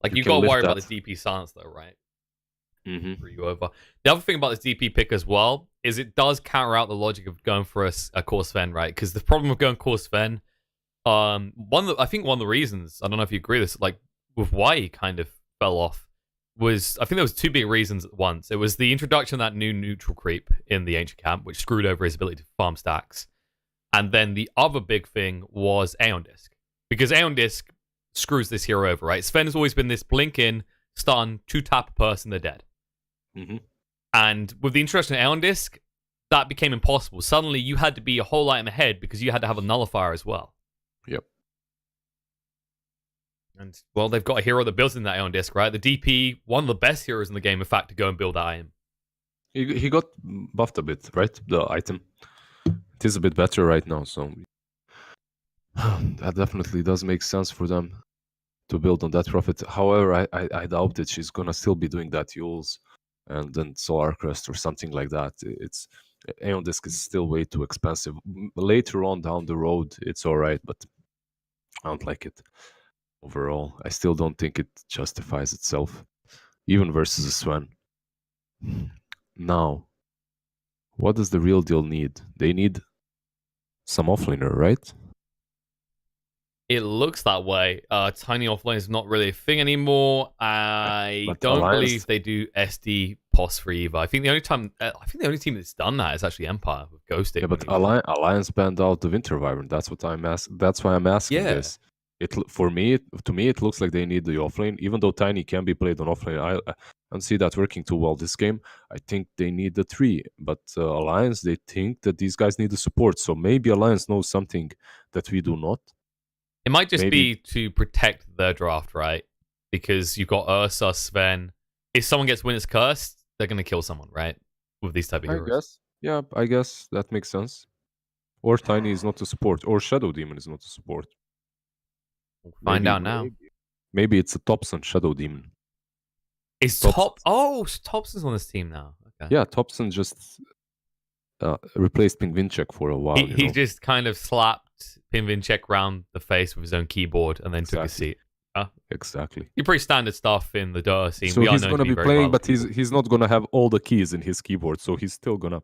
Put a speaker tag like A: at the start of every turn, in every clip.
A: Like,
B: You
A: you
B: can
A: got to
B: lift
A: worry about
B: that.
A: the DP silence, though, right?
B: Mm-hmm.
A: For you over. The other thing about this DP pick as well is it does counter out the logic of going for a core Sven, right? Because the problem with going core Sven, I think one of the reasons, I don't know if you agree with this, like with why he kind of fell off was, I think there was two big reasons at once. It was the introduction of that new neutral creep in the ancient camp, which screwed over his ability to farm stacks. And then the other big thing was Aeon Disc. Because Aeon Disc screws this hero over, right? Sven has always been this blink in, stun, 2-tap a person, they're dead.
B: Mm-hmm.
A: And with the introduction of Aeon Disc, that became impossible. Suddenly, you had to be a whole item ahead because you had to have a nullifier as well.
B: Yep.
A: And, well, they've got a hero that builds in that Aeon Disc, right? The DP, one of the best heroes in the game, in fact, to go and build that item.
B: He got buffed a bit, right? The item. It is a bit better right now, so that definitely does make sense for them to build on that profit. However, I doubt that she's gonna still be doing that Yules and then Solar Crest or something like that. It's Aeon Disc is still way too expensive. Later on down the road, it's alright, but I don't like it overall. I still don't think it justifies itself, even versus a Sven. Now, what does the real deal need? They need some offlaner, right?
A: It looks that way. Tiny offlane is not really a thing anymore. I
B: But
A: don't
B: Alliance,
A: believe they do SD pos for either. I think the only team that's done that is actually Empire with Ghosting.
B: yeah, but Alliance banned out the Winter Wyvern. That's what That's why I'm asking this. To me, it looks like they need the offlane. Even though Tiny can be played on offlane, I don't see that working too well this game. I think they need the 3. But Alliance, they think that these guys need the support. So maybe Alliance knows something that we do not.
A: It might just be to protect their draft, right? Because you've got Ursa, Sven. If someone gets Winner's Curse, they're going to kill someone, right? With these type of heroes.
B: I guess. Yeah, I guess that makes sense. Or Tiny is not a support. Or Shadow Demon is not a support.
A: We'll find out now.
B: Maybe it's a Thompson Shadow Demon.
A: Is Thompson's on this team now. Okay.
B: Yeah, Thompson just replaced Pingvinchek for a while.
A: He just kind of slapped Pingvinchek round the face with his own keyboard and then took a seat.
B: Exactly.
A: You're pretty standard stuff in the Dota scene.
B: So he's going to be playing, but he's not going to have all the keys in his keyboard, so he's still going to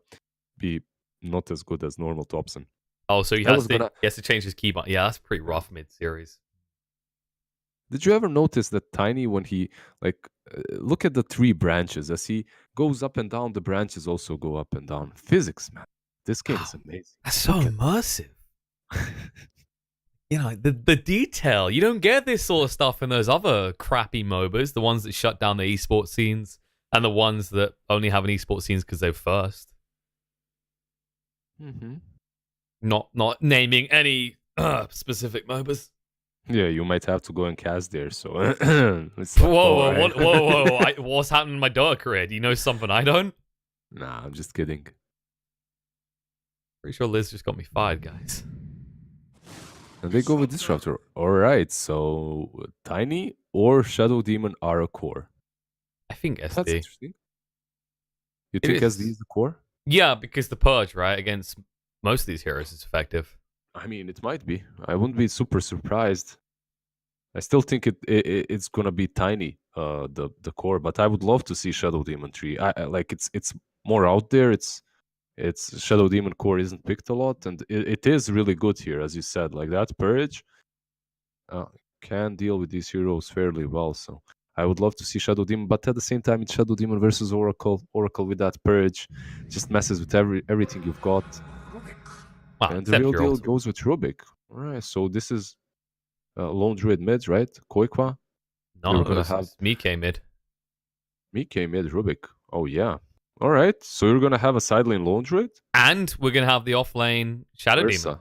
B: be not as good as normal Thompson.
A: Oh, so he has to change his keyboard. Yeah, that's pretty rough mid-series.
B: Did you ever notice that Tiny, when he, look at the 3 branches, as he goes up and down, the branches also go up and down. Physics, man. This game is amazing.
A: That's so immersive. You know, the detail. You don't get this sort of stuff in those other crappy MOBAs, the ones that shut down the esports scenes, and the ones that only have an esports scenes because they're first.
B: Mm-hmm.
A: Not naming any specific MOBAs.
B: Yeah, you might have to go and cast there. So,
A: whoa! What's happened in my Dota career? Do you know something I don't?
B: Nah, I'm just kidding.
A: Pretty sure Liz just got me fired, guys.
B: And they go with Disruptor. All right, so Tiny or Shadow Demon are a core.
A: I think SD.
B: That's interesting. You think SD is the core?
A: Yeah, because the Purge, right, against most of these heroes is effective.
B: I mean, it might be. I wouldn't be super surprised. I still think it's gonna be Tiny, the core, but I would love to see Shadow Demon 3. I like it's more out there. It's Shadow Demon core isn't picked a lot, and it is really good here, as you said. Like that Purge can deal with these heroes fairly well. So I would love to see Shadow Demon, but at the same time, it's Shadow Demon versus Oracle. Oracle with that Purge just messes with everything you've got.
A: Wow,
B: and the real deal goes with Rubik. All right, so this is Lone Druid mid, right? Koikwa.
A: No, we're gonna have Mike mid.
B: Mike mid, Rubik. Oh yeah. All right, so you're gonna have a side lane Lone Druid,
A: and we're gonna have the off lane Shadow Demon,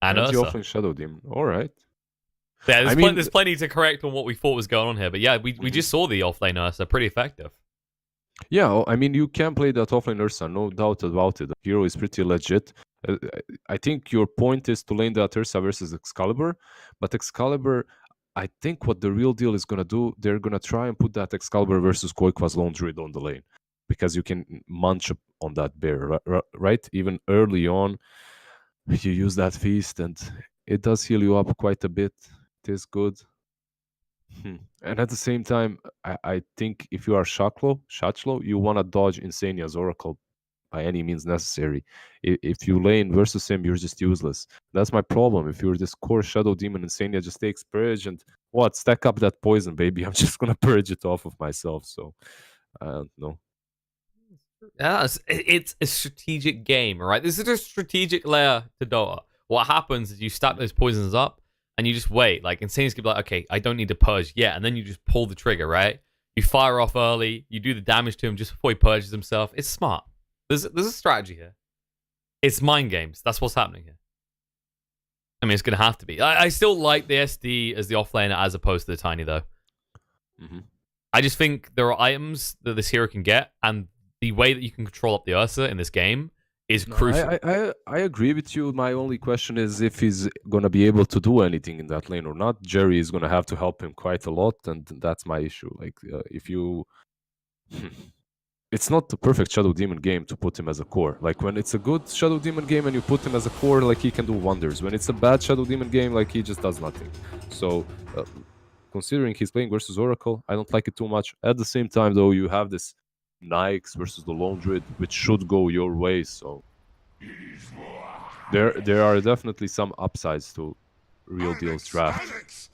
A: and Ursa.
B: The off lane Shadow Demon. All right.
A: Yeah, there's plenty to correct on what we thought was going on here, but yeah, we just saw the off lane Ursa, pretty effective.
B: Yeah, I mean you can play that off lane Ursa, no doubt about it. The hero is pretty legit. I think your point is to lane that Ursa versus Excalibur, but Excalibur, I think what the real deal is gonna do, they're gonna try and put that Excalibur versus Koikwa's Lone Druid on the lane, because you can munch up on that bear, right? Even early on, you use that feast, and it does heal you up quite a bit. It is good. And at the same time, I think if you are Shachlo, you want to dodge Insania's Oracle by any means necessary. If you lane versus him, you're just useless. That's my problem. If you're this core Shadow Demon, Insania just takes Purge and what? Stack up that poison, baby. I'm just going to purge it off of myself. So, I don't know.
A: Yeah, it's a strategic game, right? This is a strategic layer to Dota. What happens is you stack those poisons up and you just wait. Like, Insane's gonna be like, okay, I don't need to purge yet. And then you just pull the trigger, right? You fire off early, you do the damage to him just before he purges himself. It's smart. There's a strategy here. It's mind games. That's what's happening here. I mean, it's gonna have to be. I still like the SD as the offlaner as opposed to the Tiny, though. I just think there are items that this hero can get, and the way that you can control up the Ursa in this game is crucial.
B: I agree with you. My only question is if he's going to be able to do anything in that lane or not. Jerry is going to have to help him quite a lot, and that's my issue. Like, if you... It's not the perfect Shadow Demon game to put him as a core. Like, when it's a good Shadow Demon game and you put him as a core, like, he can do wonders. When it's a bad Shadow Demon game, like, he just does nothing. So... considering he's playing versus Oracle, I don't like it too much. At the same time, though, you have this Nyx versus the Lone Druid, which should go your way. So there are definitely some upsides to ReaL DeaL's draft.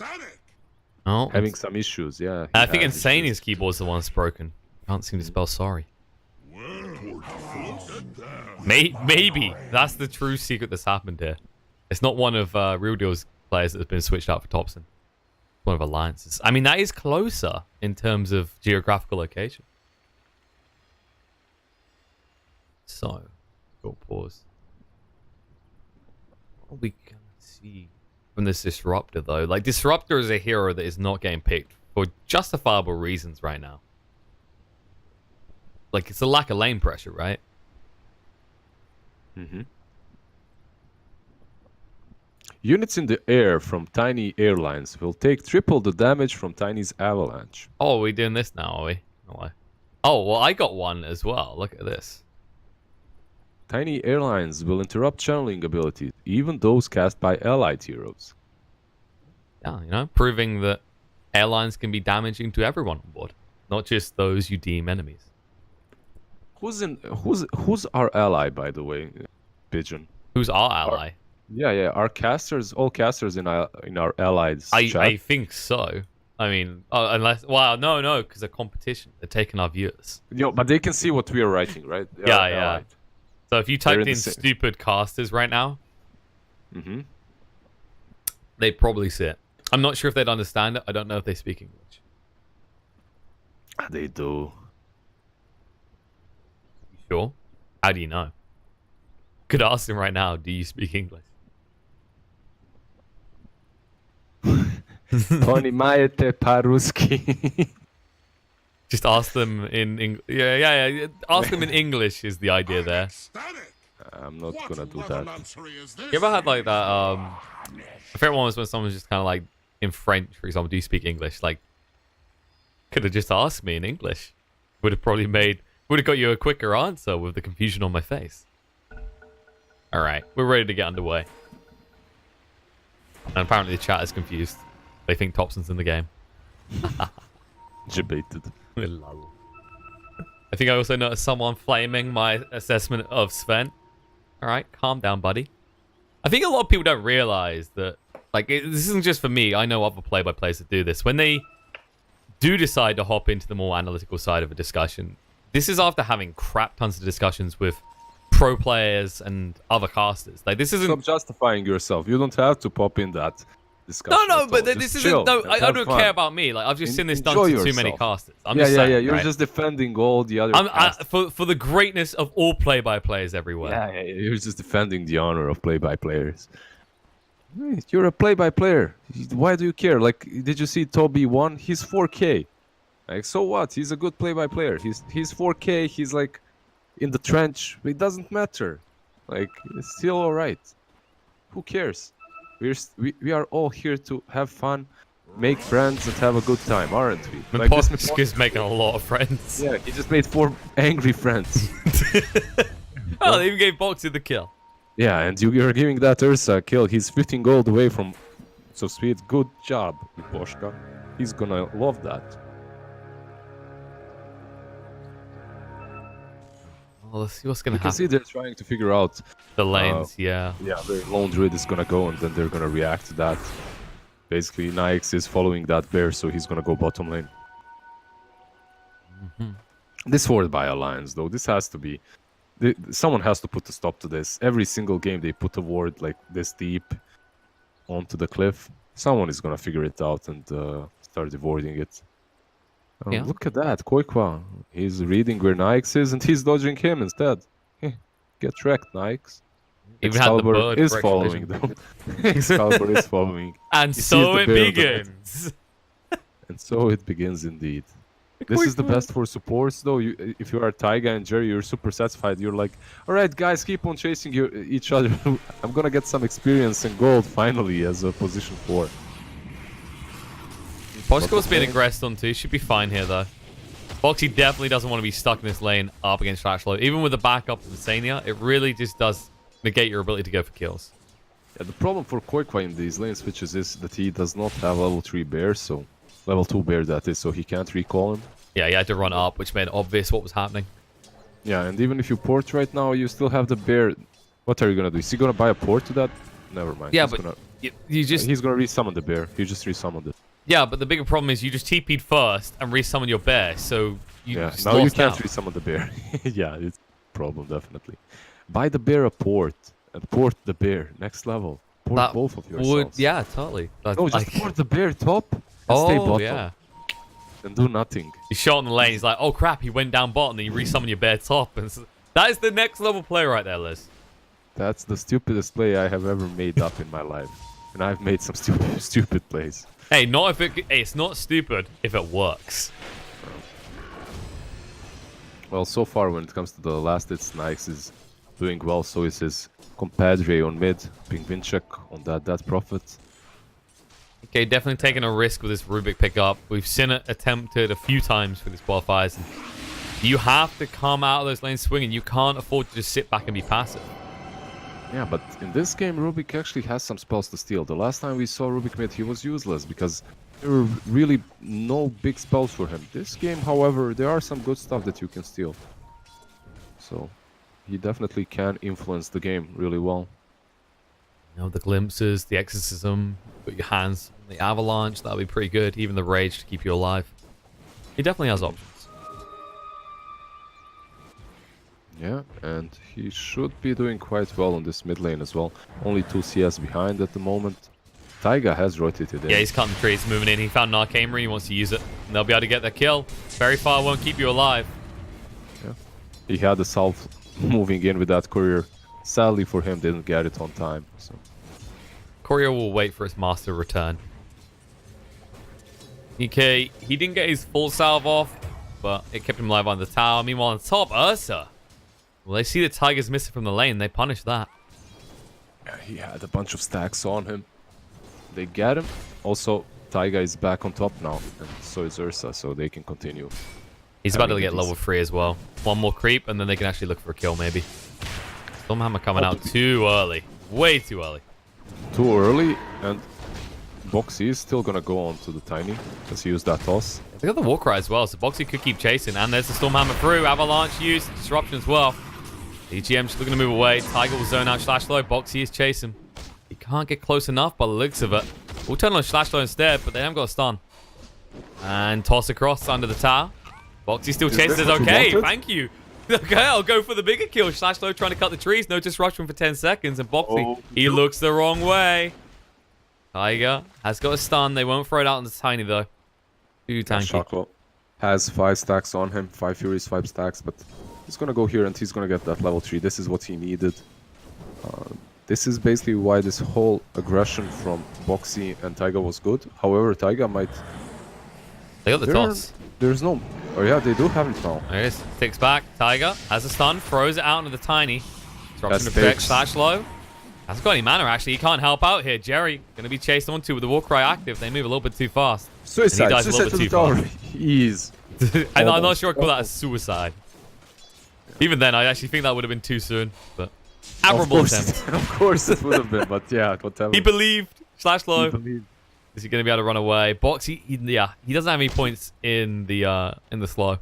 A: Oh,
B: having some issues, yeah.
A: I think Insania's keyboard's the one that's broken. Can't seem to spell sorry. Maybe that's the true secret that's happened here. It's not one of ReaL DeaL's players that has been switched out for Thompson. One of Alliances. I mean, that is closer in terms of geographical location. So, short pause. What are we going to see from this Disruptor, though? Like, Disruptor is a hero that is not getting picked for justifiable reasons right now. Like, it's a lack of lane pressure, right?
B: Units in the air from Tiny Airlines will take triple the damage from Tiny's Avalanche.
A: Oh, are we doing this now, are we? Oh, well, I got one as well. Look at this.
B: Tiny Airlines will interrupt channeling abilities, even those cast by allied heroes.
A: Yeah, you know, proving that airlines can be damaging to everyone on board, not just those you deem enemies.
B: Who's our ally, by the way, Pigeon?
A: Who's our ally?
B: Yeah. Our casters, all casters in our allies chat.
A: I think so. I mean, unless... Wow, no, because they're competition. They're taking our viewers.
B: But they can see what we are writing, right?
A: Yeah. So if you typed in stupid casters right now, they'd probably see it. I'm not sure if they'd understand it. I don't know if they speak English.
B: They do.
A: You sure? How do you know? Could ask them right now, do you speak English?
B: Понимаете по-русски.
A: Just ask them in English. Yeah. Ask them in English is the idea there.
B: I'm not gonna do that.
A: You ever had like that? My favorite one was when someone's just kind of like in French, for example. Do you speak English? Like, could have just asked me in English. Would have got you a quicker answer with the confusion on my face. All right, we're ready to get underway. And apparently the chat is confused. They think Thompson's in the game.
B: Debated.
A: I think I also noticed someone flaming my assessment of Sven. All right, calm down, buddy. I think a lot of people don't realize that, like, this isn't just for me. I know other play-by-plays that do this. When they do decide to hop into the more analytical side of a discussion, this is after having crap tons of discussions with pro players and other casters. Like, this isn't...
B: Stop justifying yourself. You don't have to pop in that discussion.
A: No, but this isn't... No, I don't care about me. Like, I've just seen this done to too many casters. I'm just saying,
B: You're just defending all the other
A: for the greatness of all play-by-players everywhere.
B: Yeah, you're just defending the honor of play-by-players. You're a play-by-player. Why do you care? Like, did you see Toby 1? He's 4K. Like, so what? He's a good play-by-player. He's 4K. He's like in the trench. It doesn't matter. Like, it's still all right. Who cares? We are all here to have fun, make friends, and have a good time, aren't we?
A: Like, is making a lot of friends.
B: Yeah, he just made 4 angry friends.
A: Oh, they even gave Boxy the kill.
B: Yeah, and you're giving that Ursa a kill. He's 15 gold away from so speed. Good job, Boschka. He's gonna love that.
A: Well, let's see what's gonna
B: You can
A: happen.
B: see they're trying to figure out
A: The lanes, yeah.
B: where Lone Druid is gonna go, and then they're gonna react to that. Basically, Nyx is following that bear, so he's gonna go bottom lane. This forward by alliance, though, this has to be... someone has to put a stop to this. Every single game they put a ward like this deep onto the cliff. Someone is gonna figure it out and start avoiding it.
A: Yeah.
B: Look at that, Koikwa. He's reading where Nyx is and he's dodging him instead. Get wrecked, Nyx.
A: Even had the
B: Excalibur
A: bird
B: is
A: for
B: following
A: explosion.
B: them. Excalibur is following.
A: And
B: He
A: so
B: sees
A: it
B: the bear on the bed.
A: begins.
B: And so it begins indeed. This is the best for supports, though. If you are Taiga and Jerry, you're super satisfied. You're like, all right, guys, keep on chasing each other. I'm gonna get some experience and gold finally as a position 4.
A: Boxco's being aggressed on too. Should be fine here, though. Boxy definitely doesn't want to be stuck in this lane up against Slashlow. Even with the backup of Insania, it really just does negate your ability to go for kills.
B: Yeah, the problem for Koikwa in these lane switches is that he does not have level 3 bear, so... Level 2 bear, that is, so he can't recall him.
A: Yeah, he had to run up, which made it obvious what was happening.
B: Yeah, and even if you port right now, you still have the bear. What are you gonna do? Is he gonna buy a port to that? Never mind.
A: Yeah,
B: he's
A: but
B: gonna...
A: you just...
B: He's gonna resummon the bear. He just resummoned it.
A: Yeah, but the bigger problem is you just TP'd first and resummon your bear, so you just
B: now you
A: lost
B: can't
A: out.
B: resummon the bear. Yeah, it's a problem, definitely. Buy the bear a port, and port the bear. Next level. Port
A: That
B: both of yourselves.
A: yeah, totally. That's
B: No, just
A: like...
B: port the bear top, and stay
A: Oh,
B: bottom.
A: yeah.
B: And do nothing.
A: He's shot in the lane. He's like, oh crap, he went down bottom. Then you resummon your bear top. And that is the next level play right there, Liz.
B: That's the stupidest play I have ever made up in my life. And I've made some stupid plays.
A: Hey, it's not stupid if it works.
B: Well, so far when it comes to the last hits, Nyx is doing well. So is his compadre on mid, being Vinchek on that Prophet.
A: Okay, definitely taking a risk with this Rubik pickup. We've seen it attempted a few times for these qualifiers. And you have to come out of those lanes swinging. You can't afford to just sit back and be passive.
B: Yeah, but in this game, Rubik actually has some spells to steal. The last time we saw Rubik mid, he was useless because there were really no big spells for him. This game, however, there are some good stuff that you can steal. So, he definitely can influence the game really well.
A: You know, the glimpses, the exorcism, put your hands on the avalanche, that'll be pretty good. Even the rage to keep you alive. He definitely has options.
B: Yeah, and he should be doing quite well on this mid lane as well. Only 2 CS behind at the moment. Taiga has rotated in.
A: Yeah, he's cutting the trees, moving in. He found an Arcane Ring, he wants to use it. And they'll be able to get their kill. Very far won't keep you alive.
B: Yeah. He had the Salve moving in with that courier. Sadly for him, didn't get it on time. So.
A: Courier will wait for his master return. Okay, he didn't get his full salve off, but it kept him alive on the tower. Meanwhile, on top, Ursa. Well, they see the Tiger's missing from the lane. They punish that.
B: Yeah, he had a bunch of stacks on him. They get him. Also, Taiga is back on top now, and so is Ursa, so they can continue.
A: He's about to get level 3 as well. One more creep, and then they can actually look for a kill, maybe. Stormhammer coming out too early. Way too early.
B: Too early, and Boxy is still gonna go on to the Tiny. Let's use that toss.
A: They got the Warcry as well, so Boxy could keep chasing. And there's the Stormhammer through. Avalanche use, Disruption as well. EGM just looking to move away. Tiger will zone out Slashlow. Boxy is chasing. He can't get close enough by the looks of it. We'll turn on Slashlow instead, but they haven't got a stun. And toss across under the tower. Boxy still chasing. Says, okay, thank you. Okay, I'll go for the bigger kill. Slashlow trying to cut the trees. No disruption for 10 seconds. And Boxy, he looks the wrong way. Tiger has got a stun. They won't throw it out on the Tiny, though. Too tanky.
B: Shako has 5 stacks on him. 5 Furies, 5 stacks, but he's gonna go here and he's gonna get that level 3. This is what he needed. This is basically why this whole aggression from Boxy and Taiga was good. However, Taiga might...
A: They got the toss.
B: There's no... Oh yeah, they do have it now.
A: There it is. Ticks back. Tiger has a stun. Throws it out into the Tiny. Disruption
B: That's
A: effect.
B: fixed.
A: Slashlow. Hasn't got any mana, actually. He can't help out here. Jerry going to be chased onto with the Warcry active. They move a little bit too fast.
B: Suicide.
A: And he dies a little bit too fast.
B: He's...
A: I'm not sure I'd call that a suicide. Even then, I actually think that would have been too soon. But admirable attempt.
B: Of course it would have been, but yeah, whatever.
A: He believed. Slashlow.
B: He believed.
A: Is he going to be able to run away? Boxy, he doesn't have any points in the slow.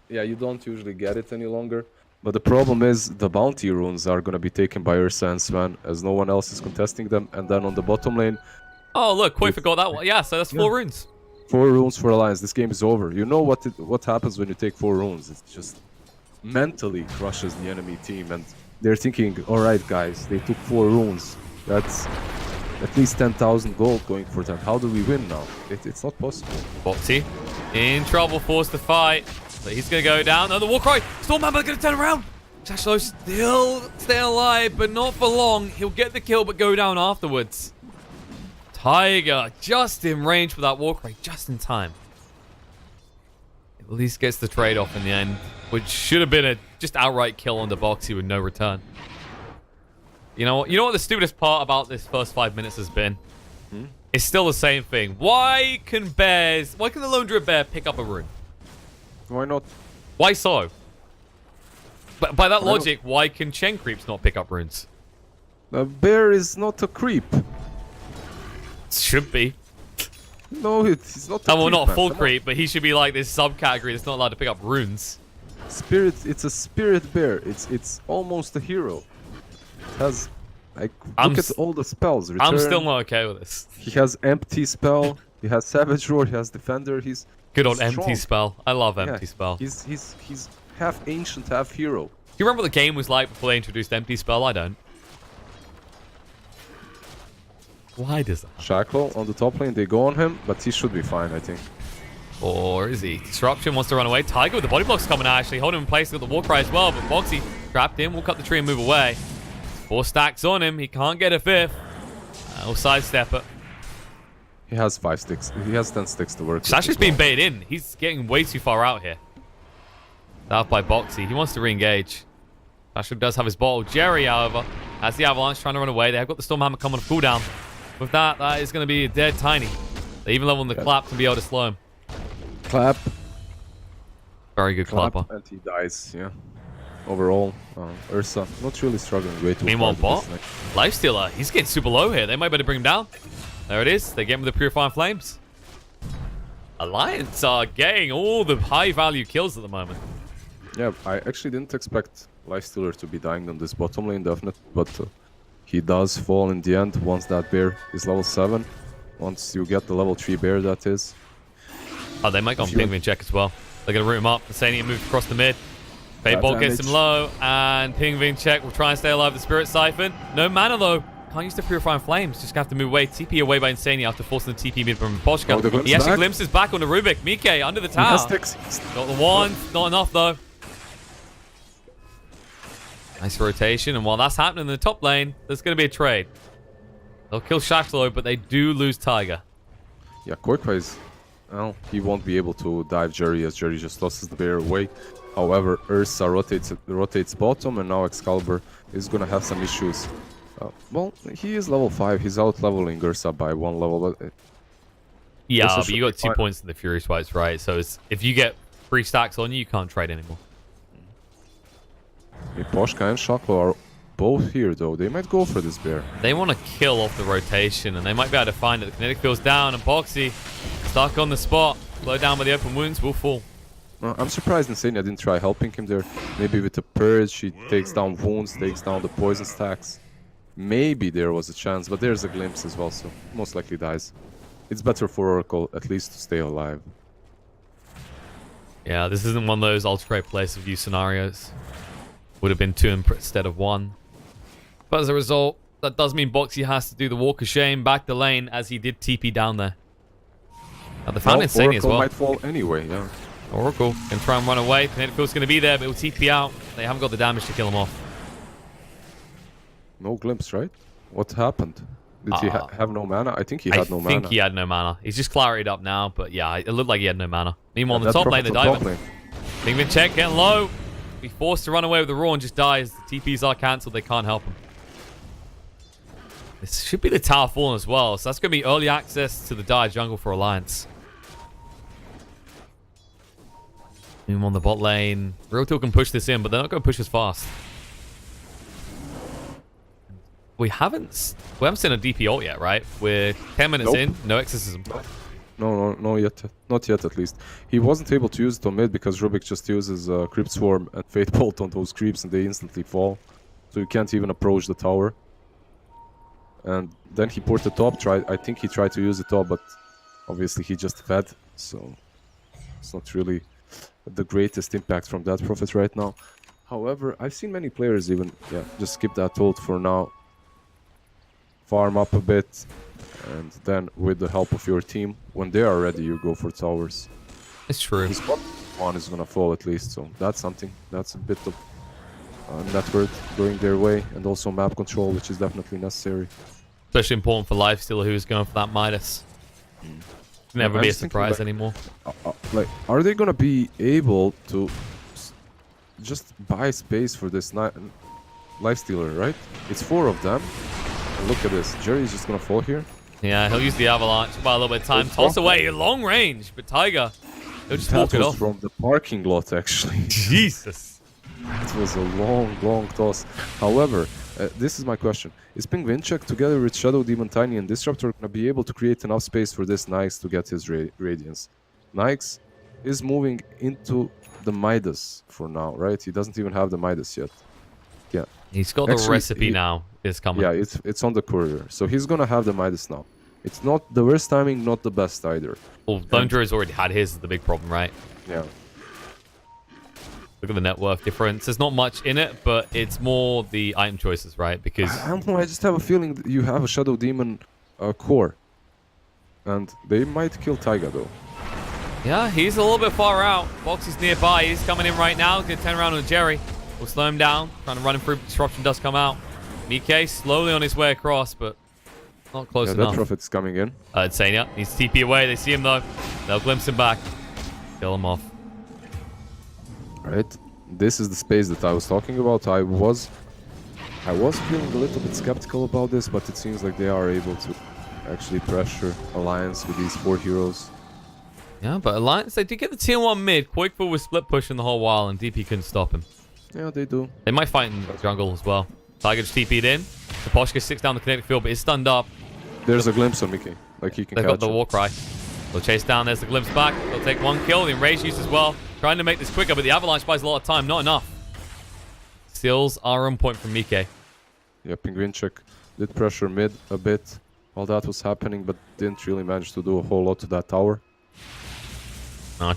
B: Yeah, you don't usually get it any longer. But the problem is the bounty runes are going to be taken by Ursa and Sven, as no one else is contesting them. And then on the bottom lane...
A: Oh, look, Koi forgot that one. Yeah, so that's 4 runes.
B: 4 runes for Alliance. This game is over. You know what happens when you take 4 runes. It just mentally crushes the enemy team. And they're thinking, alright guys, they took 4 runes. That's at least 10,000 gold going for them. How do we win now? It's not possible.
A: Boxy in trouble, forced to fight. But he's going to go down. Oh, the Warcry. Stormhammer's going to turn around. Shashlo still staying alive, but not for long. He'll get the kill, but go down afterwards. Tiger just in range for that Warcry, just in time. At least gets the trade-off in the end, which should have been a just outright kill on the Boxy with no return. You know what the stupidest part about this first 5 minutes has been? It's still the same thing. Why can the Lone Druid Bear pick up a rune?
B: Why not?
A: Why so? But by that logic, why can Chen creeps not pick up runes?
B: A bear is not a creep.
A: Should be.
B: No, it's not a
A: well,
B: creep,
A: not
B: man.
A: full creep, but he should be like this subcategory that's not allowed to pick up runes.
B: It's a spirit bear. It's almost a hero. It has, like, look at all the spells. Return.
A: I'm still not okay with this.
B: He has empty spell. He has savage roar. He has defender. He's
A: good on
B: strong.
A: empty spell. I love empty spell.
B: He's half ancient, half hero.
A: Do you remember what the game was like before they introduced empty spell? I don't. Why does that?
B: Shackle on the top lane. They go on him, but he should be fine, I think.
A: Or is he? Disruption wants to run away. Tiger with the body blocks coming out, actually. Hold him in place. Got the Warcry as well, but Boxy trapped in. We'll cut the tree and move away. 4 stacks on him. He can't get a 5th. We'll sidestep it.
B: He has 5 sticks. He has 10 sticks to work with.
A: Sasha's being baited in. He's getting way too far out here. Out by Boxy. He wants to re-engage. Sasha does have his bottle. Jerry, however, has the Avalanche trying to run away. They have got the Stormhammer coming on cooldown. With that is going to be dead tiny. They even level on the clap to be able to slow him.
B: Clap.
A: Very good clapper.
B: And he dies, yeah. Overall, Ursa not really struggling way too
A: Meanwhile,
B: hard.
A: bot, Lifestealer, he's getting super low here. They might better bring him down. There it is. They get him with the Purifying Flames. Alliance are getting all the high-value kills at the moment.
B: Yeah, I actually didn't expect Lifestealer to be dying on this bottom lane, definitely, but he does fall in the end once that bear is level 7. Once you get the level 3 bear, that is.
A: Oh, they might go on Pingvin check as well. They're going to root him up. Sania moves across the mid. Fateball gets him low, and Pingvin check will try and stay alive. The Spirit Siphon. No mana, though. Can't use the Purifying Flames. Just have to move away. TP away by Insania after forcing the TP mid from Poshka. He actually glimpses back onto Rubik. Mike under the tower. Got the wand. Not enough, though. Nice rotation, and while that's happening in the top lane, there's going to be a trade. They'll kill Shashlo, but they do lose Tiger.
B: Yeah, Qualifier, well, he won't be able to dive Jerry, as Jerry just tosses the bear away. However, Ursa rotates bottom, and now Excalibur is going to have some issues. Well, he is level 5. He's out-leveling Ursa by 1 level. But
A: yeah, but you got 2 points in the Fury Swipes, right? So if you get 3 stacks on you, you can't trade anymore.
B: Poshka and Shaklo are both here, though. They might go for this bear.
A: They want to kill off the rotation, and they might be able to find it. The kinetic field's down, and Boxy stuck on the spot. Low down by the open wounds, will fall.
B: I'm surprised Insania didn't try helping him there. Maybe with the Purge, he takes down wounds, takes down the poison stacks. Maybe there was a chance, but there's a glimpse as well, so most likely dies. It's better for Oracle, at least, to stay alive.
A: Yeah, this isn't one of those ultra place of view scenarios. Would have been 2 instead of 1. But as a result, that does mean Boxy has to do the Walk of Shame back the lane, as he did TP down there. Now, they found Insania as well.
B: Oracle might fall anyway, yeah.
A: Oracle can try and run away. Kinetic Field's going to be there, but he'll TP out. They haven't got the damage to kill him off.
B: No glimpse, right? What happened? Did he have no mana? I think he had no mana.
A: I think he had no mana. He's just claried up now, but yeah, it looked like he had no mana. Meanwhile, on the top lane, they're diving. Pingvin check, getting low. Be forced to run away with the Raw and just dies. The TPs are cancelled. They can't help him. This should be the Tower Fallen as well, so that's going to be early access to the Dire Jungle for Alliance. Meanwhile, on the bot lane, ReaL can push this in, but they're not going to push as fast. we haven't seen a DP ult yet, right? We're 10 minutes in, no exorcism.
B: No, yet. Not yet, at least. He wasn't able to use it on mid because Rubik just uses Crypt Swarm and Fate Bolt on those creeps and they instantly fall. So you can't even approach the tower. And then he ported top, I think he tried to use the top, but obviously he just fed. So it's not really the greatest impact from that Prophet right now. However, I've seen many players even, just skip that ult for now. Farm up a bit. And then with the help of your team, when they are ready, you go for towers.
A: It's true.
B: His one is gonna fall at least, so that's something. That's a bit of network going their way, and also map control, which is definitely necessary.
A: Especially important for lifestealer who's going for that Midas. Never be a surprise anymore.
B: Like, are they gonna be able to just buy space for this lifestealer, right? It's 4 of them. And look at this. Jerry's just gonna fall here.
A: Yeah, he'll use the avalanche by a little bit of time. Toss away, long range, but Tiger, he'll just walk it off.
B: From the parking lot, actually.
A: Jesus.
B: It was a long toss. However, this is my question. Is Penguincheck together with Shadow Demon Tiny and Disruptor going to be able to create enough space for this Nyx to get his Radiance? Nyx is moving into the Midas for now, right? He doesn't even have the Midas yet. Yeah.
A: He's got the recipe now. It's coming.
B: Yeah, it's on the courier. So he's going to have the Midas now. It's not the worst timing, not the best either.
A: Well, Thunder has already had his, is the big problem, right?
B: Yeah.
A: Look at the net worth difference. There's not much in it, but it's more the item choices, right? Because
B: I don't know, I just have a feeling that you have a Shadow Demon core. And they might kill Taiga, though.
A: yeah, he's a little bit far out. Foxy's nearby. He's coming in right now. Gonna turn around on Jerry. We'll slow him down. Trying to run him through. Disruption does come out. Mike slowly on his way across, but not close enough.
B: That Prophet's coming in.
A: Sanya needs to TP away. They see him, though. They'll glimpse him back. Kill him off.
B: Right, this is the space that I was talking about. I was feeling a little bit skeptical about this, but it seems like they are able to actually pressure Alliance with these 4 heroes.
A: Yeah, but Alliance, they did get the tier 1 mid. Quakefull was split pushing the whole while, and DP couldn't stop him.
B: Yeah, they do.
A: They might fight in the jungle as well. Tiger just TP'd in. Sapochka sticks down the kinetic field, but he's stunned up.
B: There's a glimpse on Mickey. Like he can
A: They've
B: catch
A: got the
B: him.
A: war cry. They'll chase down. There's the glimpse back. They'll take 1 kill. The enrage use as well. Trying to make this quicker, but the avalanche buys a lot of time. Not enough. Steals are on point from Mike.
B: Yeah, Penguincheck did pressure mid a bit while that was happening, but didn't really manage to do a whole lot to that tower.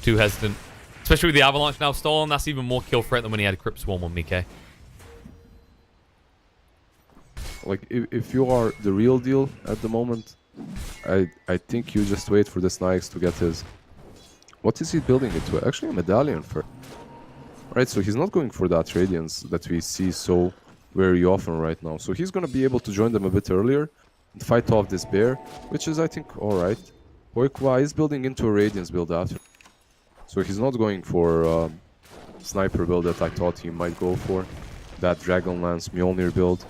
A: Too hesitant. Especially with the avalanche now stolen. That's even more kill threat than when he had a Crypt Swarm on Mike.
B: Like, if you are the real deal at the moment, I think you just wait for this Nyx to get his... What is he building it to? Actually, a medallion for... Right, so he's not going for that Radiance that we see so very often right now. So he's going to be able to join them a bit earlier and fight off this bear, which is, I think, alright. Qualifier is building into a Radiance build after. So he's not going for sniper build that I thought he might go for. That Dragonlance Mjolnir build.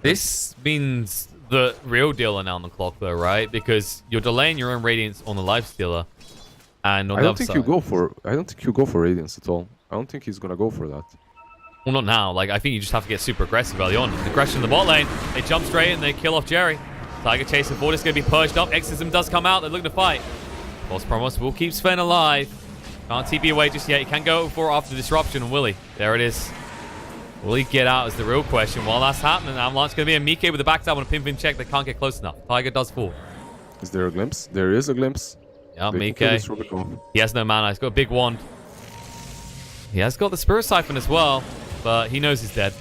A: This means the real deal are now on the clock, though, right? Because you're delaying your own Radiance on the Lifestealer. And on
B: I
A: the
B: don't
A: other
B: think
A: side,
B: you go for Radiance at all. I don't think he's gonna go for that.
A: well, not now. Like, I think you just have to get super aggressive early on. Aggression in the bot lane. They jump straight and they kill off Jerry. Tiger chasing forward. It's going to be purged up. Exorcism does come out. They're looking to fight. False Promise will keep Sven alive. Can't TP away just yet. He can go for after the disruption. And will he? There it is. Will he get out is the real question. While that's happening, Avalanche going to be a Mike with the backstab on a pin check. They can't get close enough. Tiger does fall.
B: Is there a glimpse? There is a glimpse.
A: Yeah, Mike. He has no mana. He's got a big wand. He has got the Spirit Siphon as well, but he knows he's dead.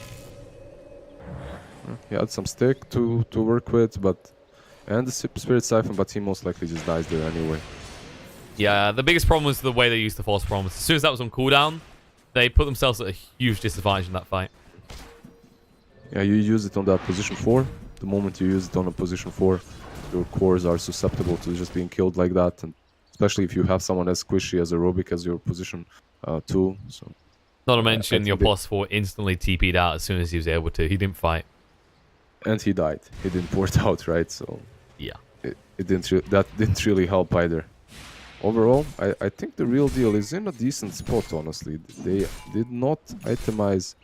B: He had some stick to work with, and the Spirit Siphon, but he most likely just dies there anyway.
A: Yeah, the biggest problem was the way they used the False Promise. As soon as that was on cooldown, they put themselves at a huge disadvantage in that fight.
B: Yeah, you use it on that position 4. The moment you use it on a position 4, your cores are susceptible to just being killed like that, and especially if you have someone as squishy as Aerobic as your position 2. So,
A: not to mention your +4 instantly TP'd out as soon as he was able to. He didn't fight.
B: And he died. He didn't port out, right? So
A: yeah,
B: that didn't really help either. Overall, I think the real deal is in a decent spot, honestly. They did not itemize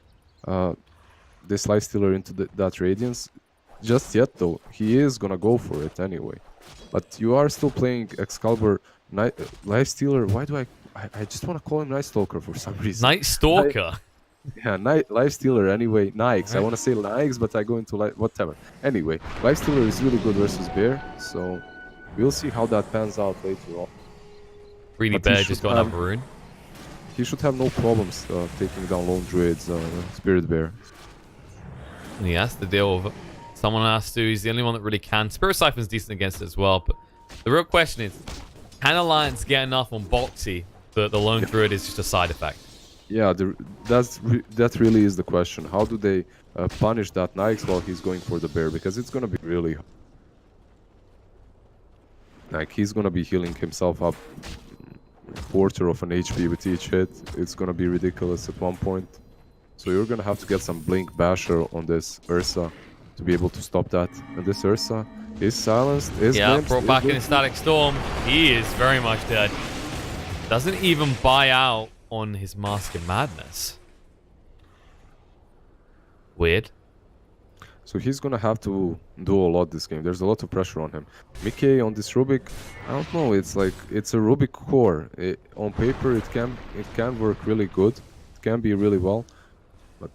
B: this Lifestealer into that Radiance. just yet, though. He is gonna go for it anyway. But you are still playing Excalibur Life Stealer. Why do I just want to call him Night Stalker for some reason.
A: Night Stalker.
B: Yeah, Life Stealer anyway. Nikes. I
A: Right.
B: want to say Nikes, but I go into whatever. Anyway, Life Stealer is really good versus Bear, so we'll see how that pans out later on.
A: Greedy
B: But he
A: Bear just
B: should
A: got
B: have-
A: another rune.
B: He should have no problems taking down Lone Druid's Spirit Bear.
A: And he has to deal with it. Someone has to. He's the only one that really can. Spirit Siphon's decent against it as well, but the real question is, can Alliance get enough on Boxy that the Lone Druid is just a side effect?
B: Yeah, that really is the question. How do they punish that Nikes while he's going for the bear? Because it's gonna be really hard. Like he's gonna be healing himself up quarter of an HP with each hit. It's gonna be ridiculous at one point. So you're gonna have to get some Blink Basher on this Ursa to be able to stop that. And this Ursa is silenced, is
A: Yeah,
B: glimpsed,
A: brought
B: is
A: back in a
B: glimpsed.
A: Static Storm. He is very much dead. Doesn't even buy out on his Mask of Madness. Weird.
B: So he's gonna have to do a lot this game. There's a lot of pressure on him. Mickey on this Rubik, I don't know. It's like it's a Rubik core. On paper, it can work really good. It can be really well, but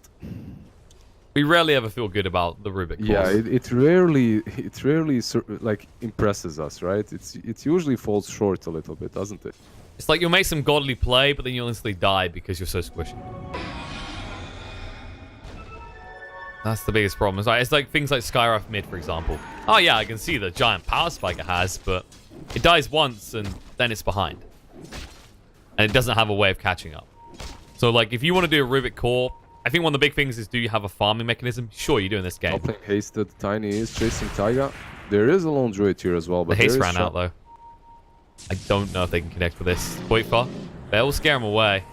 A: We rarely ever feel good about the Rubik course.
B: yeah, it rarely like impresses us, right? It usually falls short a little bit, doesn't it?
A: It's like you'll make some godly play, but then you'll instantly die because you're so squishy. That's the biggest problem. It's like things like Skyrife mid, for example. Oh yeah, I can see the giant power spike it has, but it dies once and then it's behind. And it doesn't have a way of catching up. So like, if you want to do a Rubik core, I think one of the big things is, do you have a farming mechanism? Sure, you do in this game.
B: Not playing hasted. Tiny is chasing Taiga. There is a Lone Druid here as well,
A: The
B: but
A: haste
B: there is
A: ran out though. I don't know if they can connect with this. Qualifier. That will scare him away.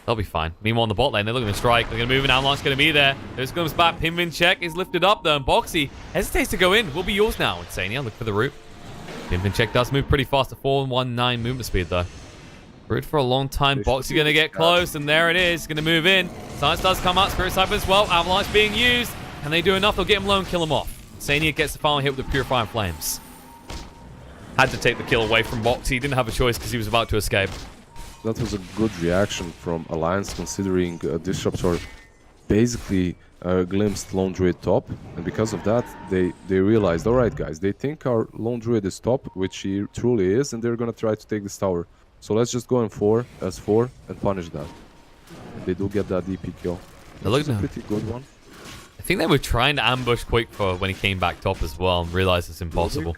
A: They'll be fine. Meanwhile, on the bot lane, they're looking to strike. They're going to move, and Avalanche going to be there. There's comes back. Pinwin check is lifted up, though, and Boxy hesitates to go in. Will be yours now, Insania. Look for the root. Pinwin check does move pretty fast at 419 movement speed, though. Root for a long time.
B: They should
A: Boxy
B: be
A: going to get
B: able to
A: close, and there it is. Going to move in. Science does come out. Spirit Siphon as well. Avalanche being used. Can they do enough? They'll get him low and kill him off. Insania gets the final hit with the Purifying Flames. Had to take the kill away from Boxy. He didn't have a choice because he was about to escape.
B: That was a good reaction from Alliance, considering Disruptor basically glimpsed Lone Druid top, and because of that, they realized, all right, guys, they think our Lone Druid is top, which he truly is, and they're gonna try to take this tower. So let's just go in 4 as 4 and punish that. They do get that DP kill. Which is a pretty good one.
A: I think they were trying to ambush Qualifier when he came back top as well and realized it's impossible.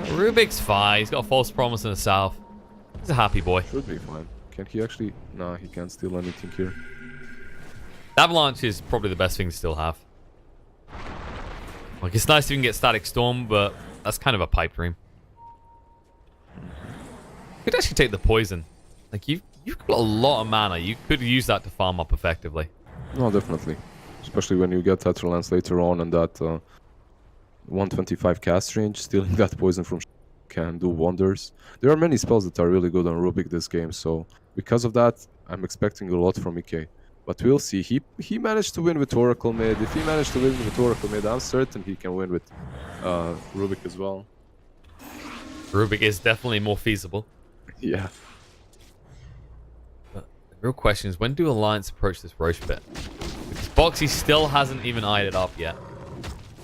A: Rubik's fine. He's got a false promise in the south. He's a happy boy.
B: Should be fine. Can he actually? Nah, he can't steal anything here.
A: Avalanche is probably the best thing to still have. Like, it's nice if you can get Static Storm, but that's kind of a pipe dream. You could actually take the poison. Like, you've got a lot of mana. You could use that to farm up effectively.
B: No, definitely. Especially when you get Tetralance later on and that 125 cast range, stealing that poison from can do wonders. There are many spells that are really good on Rubik this game, so because of that, I'm expecting a lot from Ike. But we'll see. He managed to win with Oracle mid. If he managed to win with Oracle mid, I'm certain he can win with Rubik as well.
A: Rubik is definitely more feasible.
B: Yeah.
A: But the real question is, when do Alliance approach this Roche bit? Because Boxy still hasn't even eyed it up yet.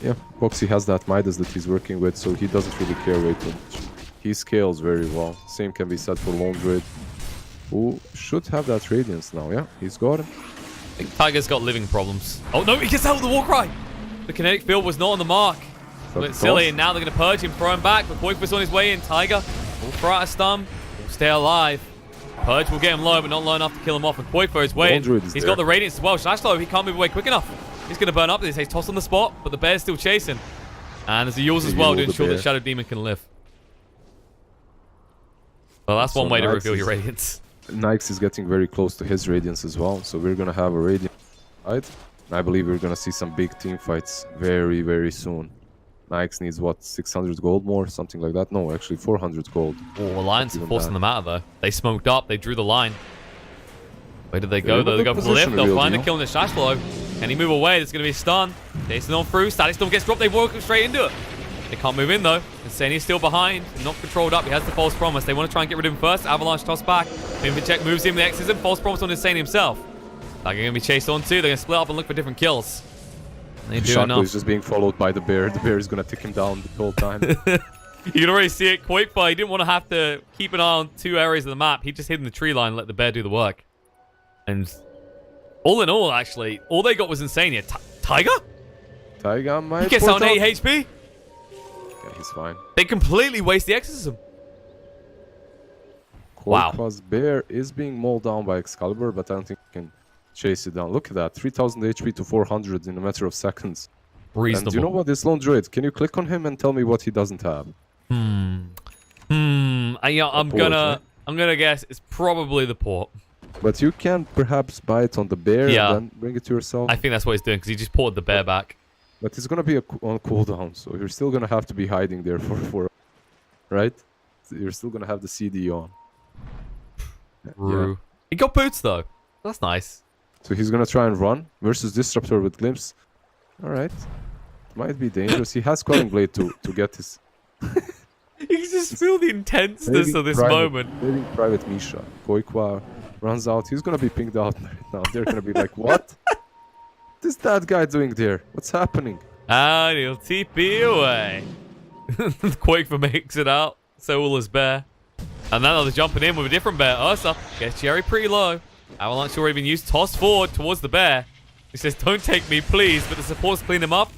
B: Yeah, Boxy has that Midas that he's working with, so he doesn't really care way too much. He scales very well. Same can be said for Lone Druid, who should have that Radiance now. Yeah, he's got him.
A: I think Tiger's got living problems. Oh no, he gets out with the Warcry! The kinetic field was not on the mark. A bit silly, and now they're going to purge him, throw him back. But Qualifier on his way in. Tiger will throw out a stun, will stay alive. Purge will get him low, but not low enough to kill him off. And Qualifier is waiting. He's got the Radiance as well. Slashlow, he can't move away quick enough. He's going to burn up this. He's tossed on the spot, but the bear's still chasing. And there's a Yules as well to ensure that Shadow Demon can live. Well, that's one way to reveal your Radiance.
B: Nikes is getting very close to his Radiance as well, so we're going to have a Radiance fight. I believe we're going to see some big team fights very, very soon. Nikes needs, what, 600 gold more? Something like that? No, actually 400 gold.
A: Oh, Alliance are forcing them out, though. They smoked up. They drew the line. Where did they go, though? They go for the lift. They'll find the kill in the Slashlow. Can he move away? There's going to be a stun. Jason on through. Static Storm gets dropped. They walk straight into it. They can't move in, though. Insania's still behind. Not controlled up. He has the false promise. They want to try and get rid of him first. Avalanche toss back. Check moves in with the Exorcism. False promise on Insania himself. They're going to be chased on, too. They're going to split up and look for different kills. They do
B: Shaco
A: enough.
B: is just being followed by the bear. The bear is going to take him down the whole time.
A: You can already see it. Qualifier, he didn't want to have to keep an eye on 2 areas of the map. He just hid in the tree line and let the bear do the work. And all in all, actually, all they got was Insania. Tiger?
B: Tiger might...
A: He gets out on 8 HP.
B: Yeah, he's fine.
A: They completely waste the Exorcism. Wow.
B: Qualifiers bear is being mauled down by Excalibur, but I don't think he can chase it down. Look at that. 3000 HP to 400 in a matter of seconds.
A: Reasonable.
B: And do you know what, this lone druid? Can you click on him and tell me what he doesn't have?
A: I'm gonna guess it's probably the port.
B: But you can perhaps buy it on the bear and then bring it to yourself.
A: I think that's what he's doing because he just poured the bear back.
B: But it's gonna be on cooldown, so you're still gonna have to be hiding there for right? You're still gonna have the CD on.
A: Yeah. He got boots though. That's nice.
B: So he's gonna try and run versus Disruptor with Glimpse. Alright. Might be dangerous. He has Quelling Blade to get his...
A: You can just feel the intenseness of this moment.
B: Maybe Private Misha. Koikwa runs out. He's gonna be pinged out right now. They're gonna be like, what? What is that guy doing there? What's happening?
A: And he'll TP away. Quakefor makes it out. So will his bear. And now they're jumping in with a different bear. Ursa gets Jerry pretty low. Avalanche already been used. Toss forward towards the bear. He says, don't take me, please. But the supports clean him up.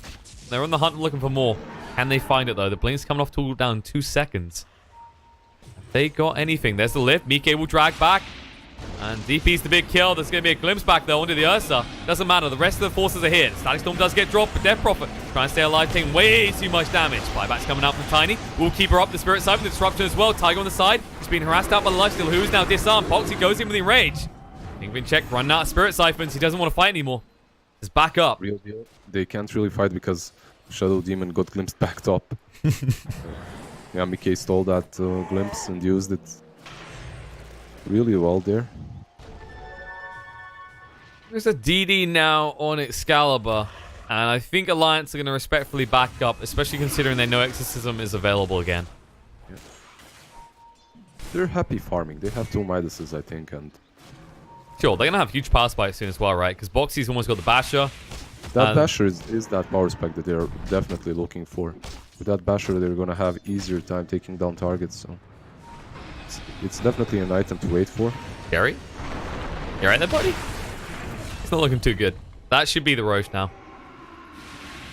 A: They're on the hunt looking for more. Can they find it, though? The blink's coming off to down 2 seconds. Have they got anything? There's the lift. Mike will drag back. And DP's the big kill. There's going to be a glimpse back, though, onto the Ursa. Doesn't matter. The rest of the forces are here. Static Storm does get dropped, but Death Prophet trying to stay alive, taking way too much damage. Buyback's coming out from Tiny. We'll keep her up. The Spirit Siphon, the Disruption as well. Tiger on the side. He's being harassed out by the Lifesteal, who is now disarmed. Boxy goes in with Enrage. Kingpin check, running out of Spirit Siphons. He doesn't want to fight anymore. Just back up.
B: Real deal. They can't really fight because Shadow Demon got glimpsed backed up. Yeah, Mike stole that glimpse and used it really well there.
A: There's a DD now on Excalibur, and I think Alliance are going to respectfully back up, especially considering they know Exorcism is available again.
B: Yeah. They're happy farming. They have 2 Midases, I think, and...
A: Sure, they're going to have huge power spikes soon as well, right? Because Boxy's almost got the Basher.
B: That Basher is that power spike that they're definitely looking for. With that Basher, they're going to have easier time taking down targets, so... It's definitely an item to wait for.
A: Gary? You right there, buddy? It's not looking too good. That should be the Roche now.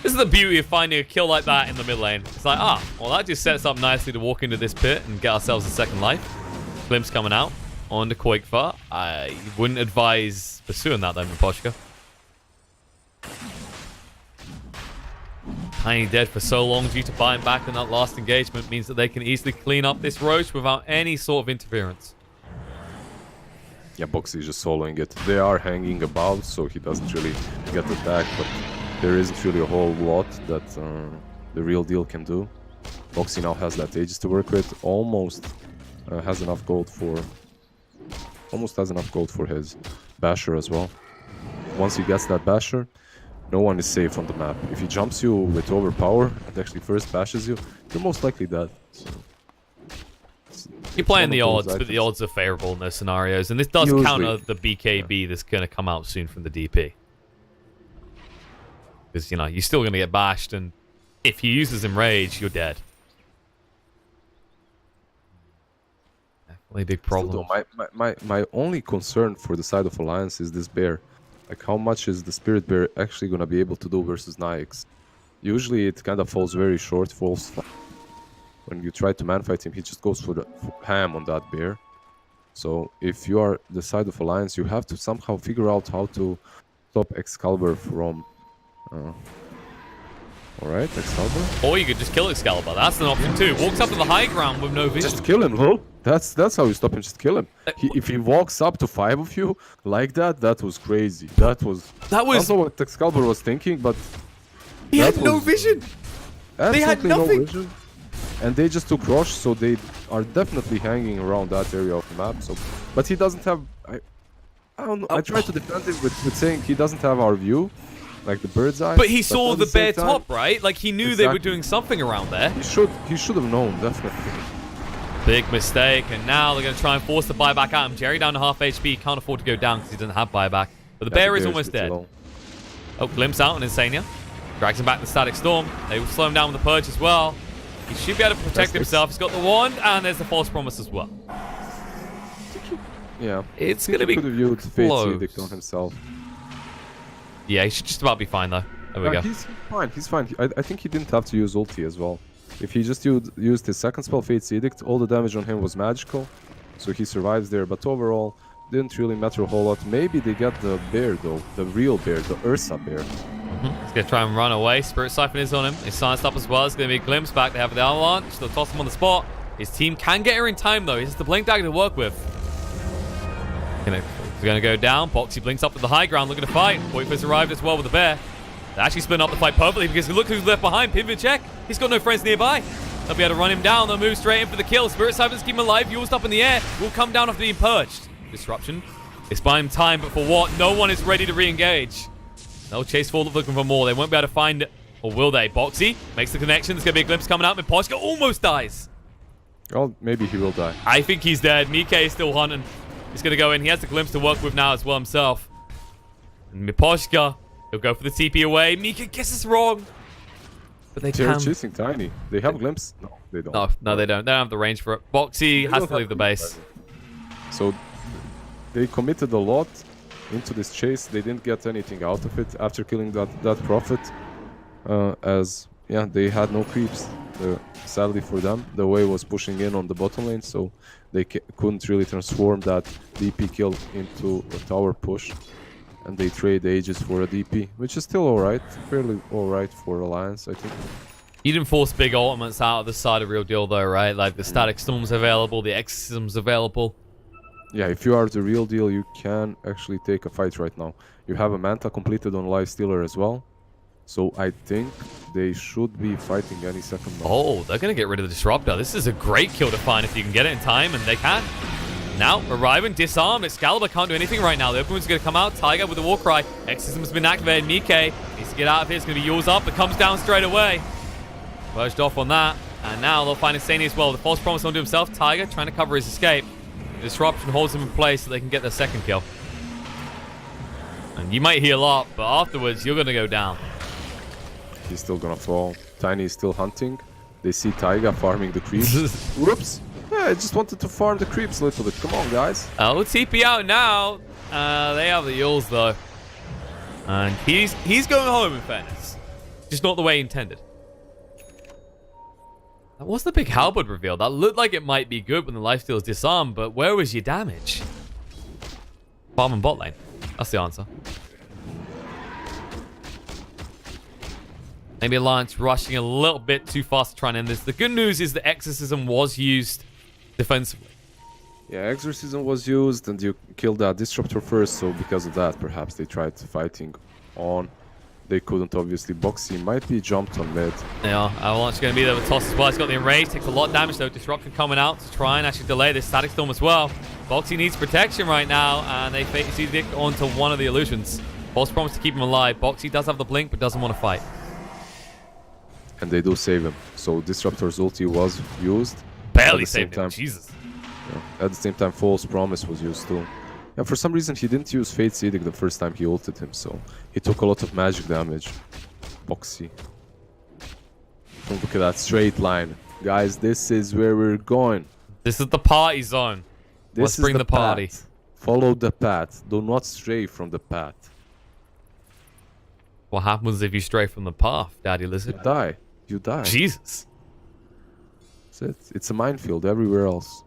A: This is the beauty of finding a kill like that in the mid lane. It's like, well, that just sets up nicely to walk into this pit and get ourselves a second life. Glimpse coming out on the Qualifier. I wouldn't advise pursuing that though, Miposhka. Tiny dead for so long due to buying back in that last engagement means that they can easily clean up this Roche without any sort of interference.
B: Yeah, Boxy is just soloing it. They are hanging about, so he doesn't really get attacked, but there isn't really a whole lot that the real deal can do. Boxy now has that Aegis to work with. Almost has enough gold for his Basher as well. Once he gets that Basher, no one is safe on the map. If he jumps you with overpower and actually first bashes you, you're most likely dead. So
A: you're playing the odds, but the odds are favorable in those scenarios. And this does counter the BKB that's going to come out soon from the DP. Because, you know, you're still going to get bashed, and if he uses Enrage, you're dead. Definitely a big problem.
B: My only concern for the side of Alliance is this bear. Like, how much is the Spirit Bear actually going to be able to do versus Nyx? Usually it kind of falls very short, falls flat. When you try to man-fight him, he just goes for the ham on that bear. So if you are the side of Alliance, you have to somehow figure out how to stop Excalibur from... Alright, Excalibur.
A: Or you could just kill Excalibur. That's an option too. Walks up to the high ground with no vision.
B: Just kill him, bro. That's how you stop him. Just kill him. If he walks up to 5 of you like that, that was crazy. That was... I don't know what Excalibur was thinking, but...
A: He had no vision. They had nothing.
B: No vision. And they just took Roche, so they are definitely hanging around that area of the map. So, but he doesn't have... I don't know. I tried to defend him with saying he doesn't have our view. like the bird's eye.
A: But he saw
B: at
A: the bare
B: same
A: top,
B: time,
A: right? Like, he knew they were doing something around there.
B: He should have known, definitely.
A: Big mistake, and now they're going to try and force the buyback at him. Jerry down to half HP, can't afford to go down because he doesn't have buyback. But the bear is almost dead. Oh, glimpse out on Insania. Drags him back to Static Storm. They will slow him down with the purge as well. He should be able to protect himself. He's got the wand, and there's the false promise as well.
B: Yeah.
A: It's going to be
B: could have used Fate's
A: close.
B: Edict on himself.
A: Yeah, he should just about be fine, though. There we go.
B: He's fine. He's fine. I think he didn't have to use ulti as well. If he just used his second spell, Fate's Edict, all the damage on him was magical. So he survives there. But overall, didn't really matter a whole lot. Maybe they get the bear, though. The real bear, the Ursa bear.
A: He's going to try and run away. Spirit Siphon is on him. He's silenced up as well. It's going to be a glimpse back. They have the avalanche. They'll toss him on the spot. His team can get here in time, though. He has the blink dagger to work with. He's going to go down. Boxy blinks up to the high ground, looking to fight. Qualifier arrived as well with the bear. They're actually splitting up the fight perfectly because look who's left behind. Pivot check. He's got no friends nearby. They'll be able to run him down. They'll move straight in for the kill. Spirit Siphon's keep him alive. Used up in the air. Will come down after being purged. Disruption. It's buying time, but for what? No one is ready to re-engage. They'll chase forward looking for more. They won't be able to find it. Or will they? Boxy makes the connection. There's going to be a glimpse coming out. Miposhka almost dies.
B: Well, maybe he will die.
A: I think he's dead. Mike is still hunting. He's going to go in. He has the glimpse to work with now as well himself. And Miposhka, he'll go for the TP away. Mika guesses wrong. But they're
B: chasing Tiny. They have glimpse? No, they don't.
A: No, they don't. They don't have the range for it. Boxy has to leave the base.
B: So they committed a lot into this chase. They didn't get anything out of it after killing that prophet. They had no creeps. Sadly for them, the wave was pushing in on the bottom lane, so they couldn't really transform that DP kill into a tower push. And they trade Aegis for a DP, which is still alright. Fairly alright for Alliance, I think.
A: You didn't force big ultimates out of the side of real deal, though, right? Like the Static Storm's available, the Exorcism's available.
B: Yeah, if you are the real deal, you can actually take a fight right now. You have a Manta completed on lifestealer as well. So I think they should be fighting any second now.
A: Oh, they're going to get rid of the Disruptor. This is a great kill to find if you can get it in time, and they can. Now, arriving, disarmed. Excalibur can't do anything right now. The open wound's going to come out. Tiger with the war cry. Exorcism has been activated. Mike needs to get out of here. It's going to be yours up. It comes down straight away. Purged off on that. And now they'll find Insania as well. The false promise onto himself. Tiger trying to cover his escape. The disruption holds him in place so they can get their second kill. And you might heal up, but afterwards, you're going to go down.
B: He's still going to fall. Tiny is still hunting. They see Taiga farming the creeps. Whoops. Yeah, I just wanted to farm the creeps a little bit. Come on, guys.
A: Oh, TP out now. They have the Yules, though. And he's going home, in fairness. Just not the way he intended. That was the big halberd reveal. That looked like it might be good when the lifesteal is disarmed, but where was your damage? Farm and bot lane. That's the answer. Maybe Alliance rushing a little bit too fast to try and end this. The good news is the Exorcism was used defensively.
B: Yeah, Exorcism was used and you killed that Disruptor first, so because of that, perhaps they tried fighting on. They couldn't, obviously. Boxy might be jumped on mid.
A: Yeah, Avalanche going to be there with Toss as well. He's got the Enrage, takes a lot of damage though. Disruption coming out to try and actually delay this Static Storm as well. Boxy needs protection right now, and they face Dick onto one of the illusions. False promise to keep him alive. Boxy does have the blink, but doesn't want to fight.
B: And they do save him. So Disruptor's ulti was used.
A: Barely saved him, Jesus.
B: Yeah. At the same time, False Promise was used too. Yeah, for some reason he didn't use Fate's Edict the first time he ulted him, so he took a lot of magic damage. Boxy. Don't look at that straight line. Guys, this is where we're going.
A: This is the party zone. Let's bring the party.
B: Path. Follow the path. Do not stray from the path.
A: What happens if you stray from the path, Daddy Lizard?
B: You die. You die.
A: Jesus.
B: That's it. It's a minefield everywhere else.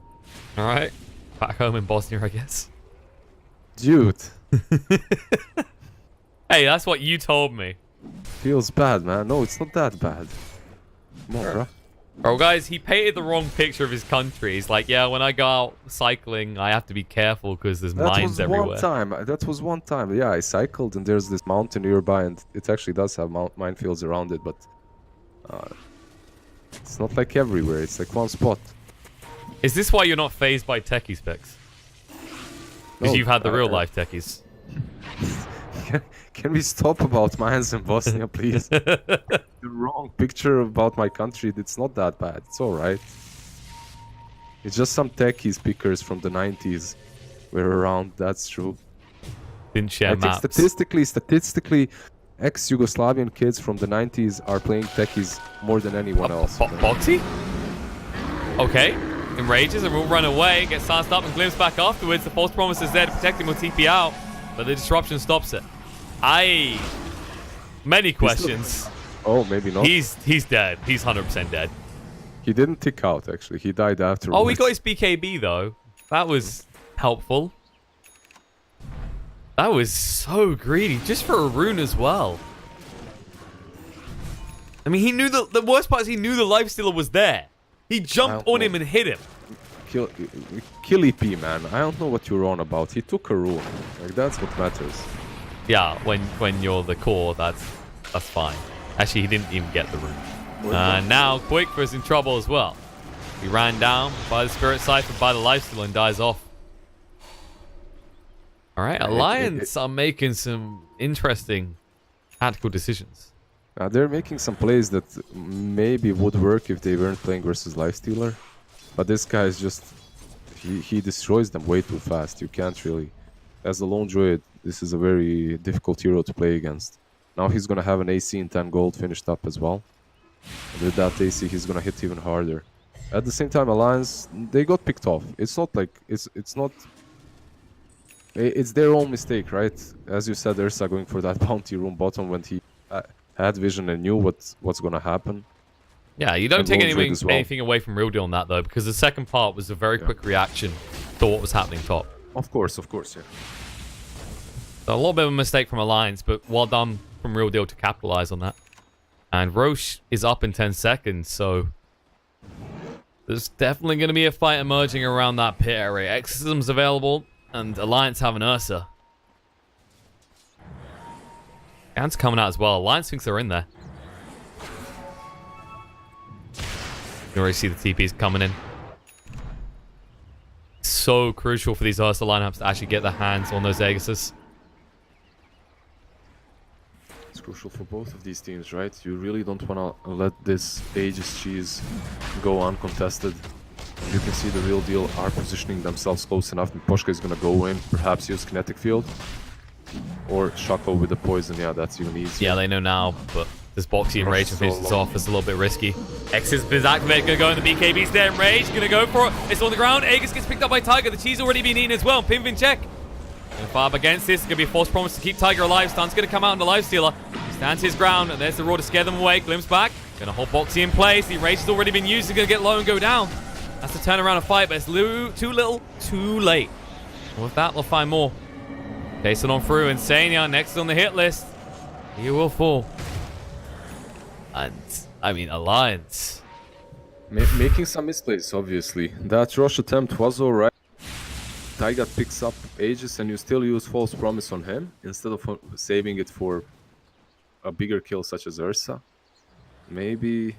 A: Alright. Back home in Bosnia, I guess.
B: Dude.
A: Hey, that's what you told me.
B: Feels bad, man. No, it's not that bad. Come on, bro.
A: Bro, guys, he painted the wrong picture of his country. He's like, yeah, when I go out cycling, I have to be careful because there's mines everywhere.
B: That was one time. Yeah, I cycled and there's this mountain nearby and it actually does have minefields around it, but it's not like everywhere. It's like one spot.
A: Is this why you're not phased by techie specs? Because
B: No,
A: you've had the real life techies.
B: can we stop about mines in Bosnia, please? The wrong picture about my country. It's not that bad. It's all right. It's just some techies pickers from the 90s were around. That's true.
A: Didn't share
B: I think
A: maps.
B: statistically, ex-Yugoslavian kids from the 90s are playing techies more than anyone else.
A: Boxy? Okay. Enrages and will run away. Gets silenced up and glimpsed back afterwards. The false promise is there to protect him with TP out. But the disruption stops it. Many questions.
B: Oh, maybe not.
A: He's dead. He's 100% dead.
B: He didn't tick out, actually. He died afterwards.
A: Oh, he got his BKB, though. That was helpful. That was so greedy. Just for a rune as well. I mean, he knew the worst part is he knew the lifestealer was there. He jumped on him and hit him.
B: KillerPigeon, man. I don't know what you're on about. He took a rune. Like, that's what matters.
A: Yeah, when you're the core, that's fine. Actually, he didn't even get the rune. Now Qualifier is in trouble as well. He ran down by the Spirit Cipher, by the lifestealer, and dies off. All right, Alliance are making some interesting tactical decisions.
B: They're making some plays that maybe would work if they weren't playing versus lifestealer. But this guy is just... He destroys them way too fast. You can't really... As a lone druid, this is a very difficult hero to play against. Now he's gonna have an AC in 10 gold finished up as well. And with that AC, he's gonna hit even harder. At the same time, Alliance, they got picked off. It's not like... It's not... It's their own mistake, right? As you said, Ursa going for that bounty room bottom when he had vision and knew what's gonna happen.
A: Yeah, you don't take anything away from ReaL on that, though, because the second part was a very quick reaction to what was happening top.
B: Of course, yeah.
A: So a little bit of a mistake from Alliance, but well done from ReaL to capitalize on that. And Roche is up in 10 seconds, so there's definitely going to be a fight emerging around that pit area. Exorcism's available, and Alliance have an Ursa. Ants coming out as well. Alliance thinks they're in there. You can already see the TPs coming in. So crucial for these Ursa lineups to actually get their hands on those Aegises.
B: It's crucial for both of these teams, right? You really don't want to let this Aegis cheese go uncontested. You can see the DeaL are positioning themselves close enough. Poshka is going to go in, perhaps use Kinetic Field. Or Shaco with the poison, yeah, that's even easier.
A: Yeah, they know now, but this Boxy and Rage and finishes off is a little bit risky. X is activated, gonna go in the BKB's there, and Rage gonna go for it. It's on the ground, Aegis gets picked up by Tiger, the cheese already been eaten as well. Pinvin check. Gonna fire up against this, it's gonna be a false promise to keep Tiger alive. Stun's gonna come out on the Lifestealer. Stands his ground, and there's the Raw to scare them away. Glimpse back, gonna hold Boxy in place. The Rage has already been used, he's gonna get low and go down. That's to turn around and fight, but it's too little, too late. And with that, they'll find more. Chasing on through, Insania next on the hit list. He will fall. And, I mean, Alliance.
B: Making some misplays, obviously. That rush attempt was alright. Tiger picks up Aegis and you still use False Promise on him instead of saving it for a bigger kill such as Ursa. Maybe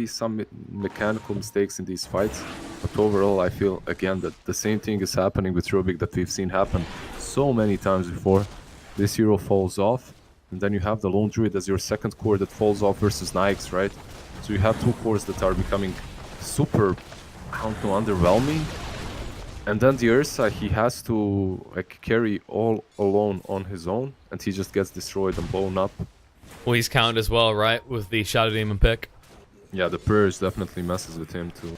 B: some mechanical mistakes in these fights. But overall, I feel, again, that the same thing is happening with Rubik that we've seen happen so many times before. This hero falls off, and then you have the Lone Druid as your second core that falls off versus Nyx, right? So you have two cores that are becoming super, I don't know, underwhelming. And then the Ursa, he has to like carry all alone on his own, and he just gets destroyed and blown up.
A: Well, he's counted as well, right? With the Shadow Demon pick.
B: Yeah, the Purge definitely messes with him too.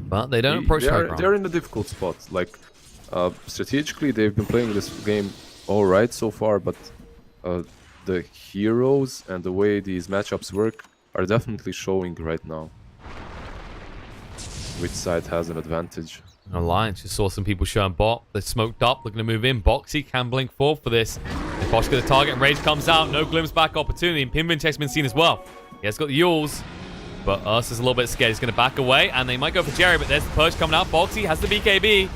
A: But they don't approach high ground.
B: They're in a difficult spot. Like, strategically, they've been playing this game alright so far, but the heroes and the way these matchups work are definitely showing right now which side has an advantage.
A: Alliance just saw some people showing bot. They're smoked up, looking to move in. Boxy can blink forward for this. If Poshka the target and Rage comes out, no glimpse back opportunity. And Pinvin check's been seen as well. He has got the Yules, but Ursa's a little bit scared. He's going to back away, and they might go for Jerry, but there's the Purge coming out. Boxy has the BKB.